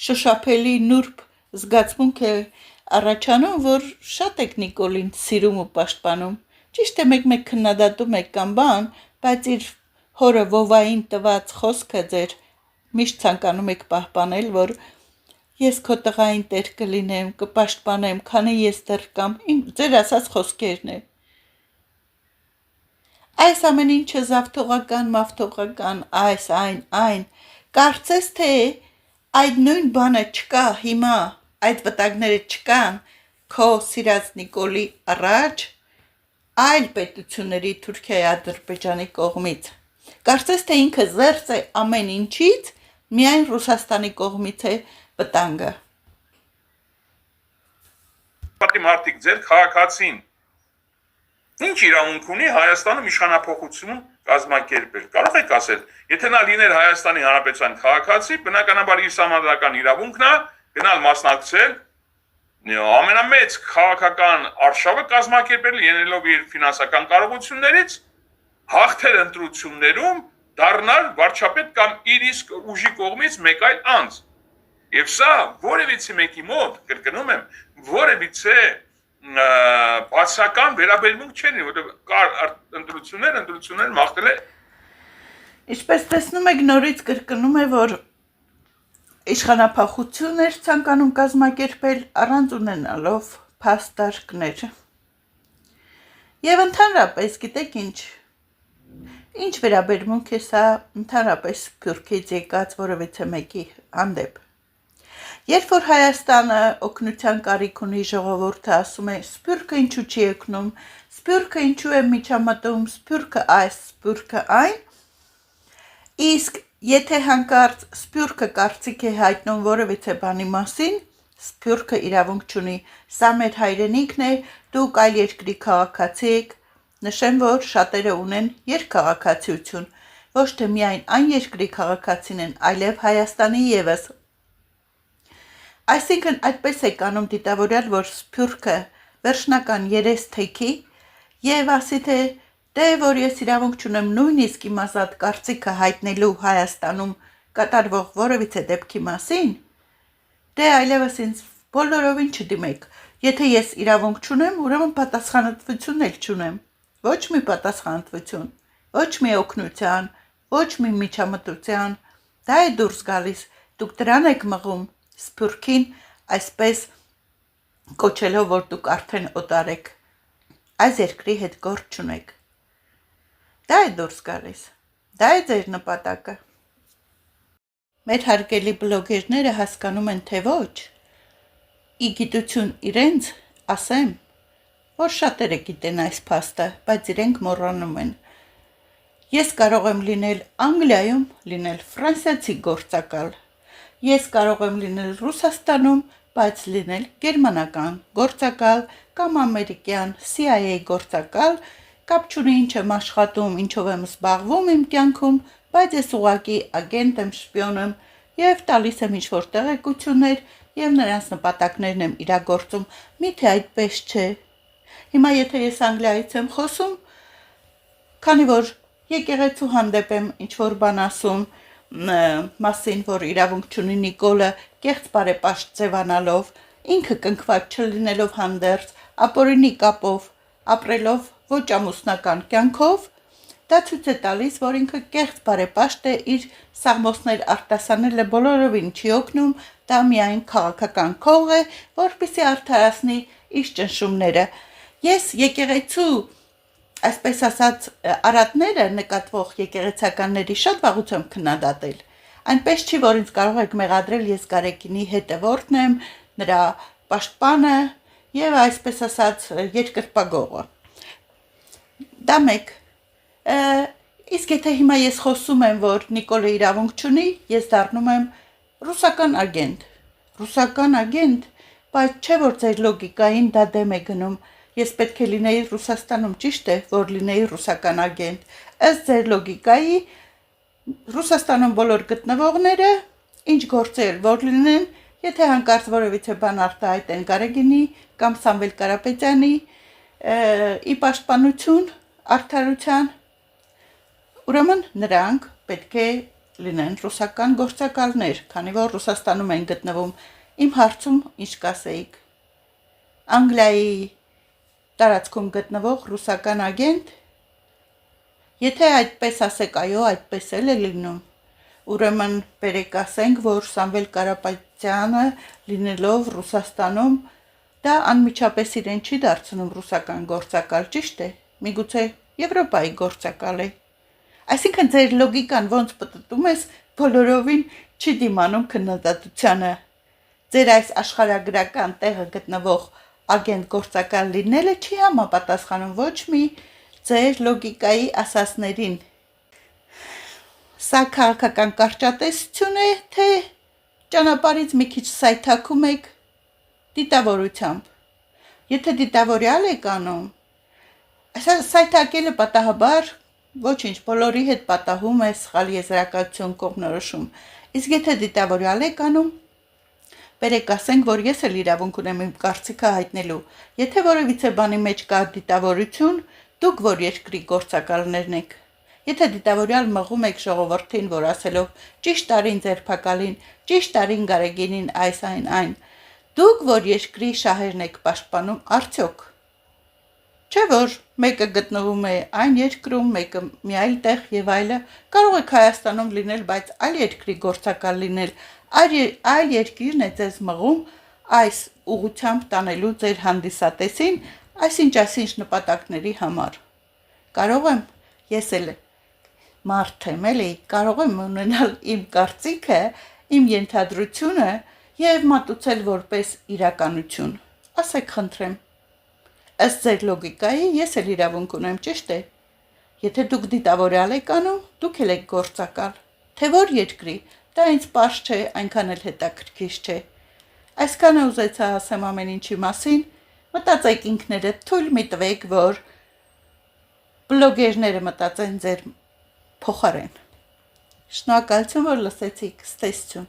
[SPEAKER 1] շոշափելի նուրբ զգացմունք է առաջանում, որ շատ եք Նիկոլին սիրում ու պաշտպանում, ճիշտ է մեկ քննադատում եք կամ բան, բայց իր հորը Վովային տված խոսքը ձեր միշտ ցանկանում եք պահպանել, որ ես քո տղային տեր կլինեմ, կպաշտպանեմ, քանի ես դեռ կամ ձեր ասած խոսքերն է։ Այս ամեն ինչը զավթողական, մավթողական, այն, կարծես թե այդ նույն բանը չկա հիմա, այդ վտանգները չկան քո սիրած Նիկոլի առաջ, այլ պետությունների Թուրքիայի, Ադրբեջանի կողմից։ Կարծես թե ինքը զերծ է ամեն ինչից, միայն Ռուսաստանի կողմից է վտանգը։
[SPEAKER 2] Պատի մարդիկ ձեր քաղաքացին ինչ իրավունք ունի Հայաստանում իշխանափոխություն կազմակերպել։ Կարող եք ասել, եթե նա լիներ Հայաստանի Հանրապետության քաղաքացի, բնականաբար իր համանդրական իրավունքն է գնալ մասնակցել ամենամեծ քաղաքական արշավը կազմակերպել ելնելով իր ֆինանսական կարողություններից, հաղթել ընտրություններում, դառնալ վարչապետ կամ իր իսկ ուժի կողմից մեկ այլ անձ։ Եվ սա որևիցե մեկի մոտ, կրկնում եմ, որևիցե բացական վերաբերմունք չեն, որտեղ կար ընտրություններ մաղթել է։
[SPEAKER 1] Ինչպես տեսնում եք, նորից կրկնում է, որ իշխանափոխություն էր ցանկանում կազմակերպել առանց ունենալով փաստարկներ։ Եվ ընդհանրապես, գիտեք ինչ վերաբերմունք է սա ընդհանրապես Սփյուռքից եկած որևիցե մեկի հանդեպ։ Երբ որ Հայաստանը օգնության կարիք ունի, ժողովուրդը ասում է Սփյուռքը ինչու չի օգնում, Սփյուռքը ինչու է միջամտում, Սփյուռքը այս, Սփյուռքը այն, իսկ եթե հանկարծ Սփյուռքը կարծիք է հայտնում որևիցե բանի մասին, Սփյուռքը իրավունք չունի, սա մեր հայրենիքն է, դուք այլ երկրի քաղաքացի եք, նշեմ, որ շատերը ունեն երկքաղաքացիություն, ոչ թե միայն այն երկրի քաղաքացին են, այլև Հայաստանի ևս։ Այսինքն այդպես է կանում դիտավորյալ, որ Սփյուռքը վերջնական երեսթեքի եւ ասի թե դե որ ես իրավունք չունեմ նույնիսկ իմ ազատ կարծիքը հայտնելու Հայաստանում կատարվող որևիցե դեպքի մասին, դե այլևս ինձ բոլորովին չդիմեք, եթե ես իրավունք չունեմ, ուրեմն պատասխանատվություն էլ չունեմ, ոչ մի պատասխանատվություն, ոչ մի օգնության, ոչ մի միջամտության, դա է դուրս գալիս, դուք դրան եք մղում Սփյուռքին այսպես կոչելով, որ դուք արդեն օտար եք, այս երկրի հետ գործ չունեք, դա է դուրս գալիս, դա է ձեր նպատակը։ Մեր հարգելի բլոգերները հասկանում են, թե ոչ, ի գիտություն իրենց ասեմ, որ շատերը գիտեն այս փաստը, բայց իրենք մոռանում են։ Ես կարող եմ լինել Անգլիայում, լինել ֆրանսիացի գործակալ, ես կարող եմ լինել Ռուսաստանում, բայց լինել գերմանական գործակալ կամ ամերիկյան CIA գործակալ կապ չունի ինչ եմ աշխատում, ինչով եմ զբաղվում իմ կյանքում, բայց ես ուղղակի ագենտ եմ, շպիոն եմ եւ տալիս եմ ինչ-որ տեղեկություններ եւ նրանց նպատակներն եմ իրագործում։ Միթե այդպես չէ։ Հիմա եթե ես Անգլիայից եմ խոսում, քանի որ եկեղեցու հանդեպ եմ ինչ-որ բան ասում, մասին, որ իրավունք չունի Նիկոլը կեղծ բարեպաշտ ձևանալով, ինքը կնքված չլինելով հանդերձ, ապօրինի կապով, ապրելով ոչ ամուսնական կյանքով, դա ցույց է տալիս, որ ինքը կեղծ բարեպաշտ է, իր սաղմոսներ արտասանելը բոլորովին չի օգնում, դա միայն քաղաքական քող է, որպեսզի արդարացնի իր ճնշումները։ Ես եկեղեցու, այսպես ասած, արատները նկատվող եկեղեցականների շատ վաղուց եմ քննադատել։ Այնպես չի, որ ինձ կարող եք մեղադրել, ես Գարեգինի հետևորդն եմ, նրա պաշտպանը եւ այսպես ասած երկրպագողը։ Դա մեկ։ Իսկ եթե հիմա ես խոսում եմ, որ Նիկոլը իրավունք չունի, ես դառնում եմ ռուսական ագենտ։ Ռուսական ագենտ, բայց չէ որ ձեր լոգիկային դա դեմ է գնում։ Ես պետք է լինեի Ռուսաստանում, ճիշտ է, որ լինեի ռուսական ագենտ։ Ըստ ձեր լոգիկայի, Ռուսաստանում բոլոր գտնվողները, ինչ գործել որ լինեն, եթե հանկարծ որևիցե բան արտահայտեն Գարեգինի կամ Սամվել Կարապետյանի ի պաշտպանություն արդարության, ուրեմն նրանք պետք է լինեն ռուսական գործակալներ, քանի որ Ռուսաստանում են գտնվում։ Իմ հարցում ինչ կասեիք։ Անգլիայի տարածքում գտնվող ռուսական ագենտ, եթե այդպես ասեք, այո, այդպես էլ է լինում, ուրեմն բերեք ասենք, որ Սամվել Կարապետյանը լինելով Ռուսաստանում, դա անմիջապես իրեն չի դարձնում ռուսական գործակալ, ճիշտ է, միգուցե Եվրոպայի գործակալ է։ Այսինքն ձեր լոգիկան ոնց պտտում ես, բոլորովին չի դիմանում քննադատությանը։ Ձեր այս աշխարհագրական տեղը գտնվող ագենտ գործակալ լինելը չի համապատասխանում ոչ մի ձեր լոգիկայի ասածներին։ Սա քաղաքական կարճատեսություն է, թե ճանապարհից մի քիչ սայթաքում եք դիտավորությամբ։ Եթե դիտավորյալ եք անում, սայթակելը պատահաբար ոչինչ, բոլորի հետ պատահում է, սխալ եզրակացություն կողմնորոշում։ Իսկ եթե դիտավորյալ եք անում, բերեք ասենք, որ ես էլ իրավունք ունեմ իմ կարծիքը հայտնելու։ Եթե որևիցե բանի մեջ կա դիտավորություն, դուք որ երկրի գործակալներն եք։ Եթե դիտավորյալ մղում եք ժողովրդին, որ ասելով ճիշտ արին ձերբակալին, ճիշտ արին Գարեգինին այս այն, դուք որ երկրի շահերն եք պաշտպանում, արդյոք։ Չէ որ մեկը գտնվում է այն երկրում, մեկը մի այլ տեղ եւ այլը, կարող եք Հայաստանում լինել, բայց այլ երկրի գործակալ լինել, այլ երկիրն է ձեզ մղում այս ուղղությամբ տանելու ձեր հանդիսատեսին, այսինչ նպատակների համար։ Կարող եմ, ես էլ մարդ եմ, էլի, կարող եմ ունենալ իմ կարծիքը, իմ ենթադրությունը եւ մատուցել որպես իրականություն։ Ասեք խնդրեմ։ Ըստ ձեր լոգիկայի ես էլ իրավունք ունեմ, ճիշտ է։ Եթե դուք դիտավորյալ եք անում, դուք էլ եք գործակալ։ Թե որ երկրի, դա ինձ պարզ չէ, այնքան էլ հետաքրքիր չէ։ Այսքանը ուզեցա ասեմ ամեն ինչի մասին, մտածեք ինքներդ, թույլ մի տվեք, որ բլոգերները մտածեն ձեր փոխարեն։ Շնորհակալություն, որ լսեցիք, ստեսություն։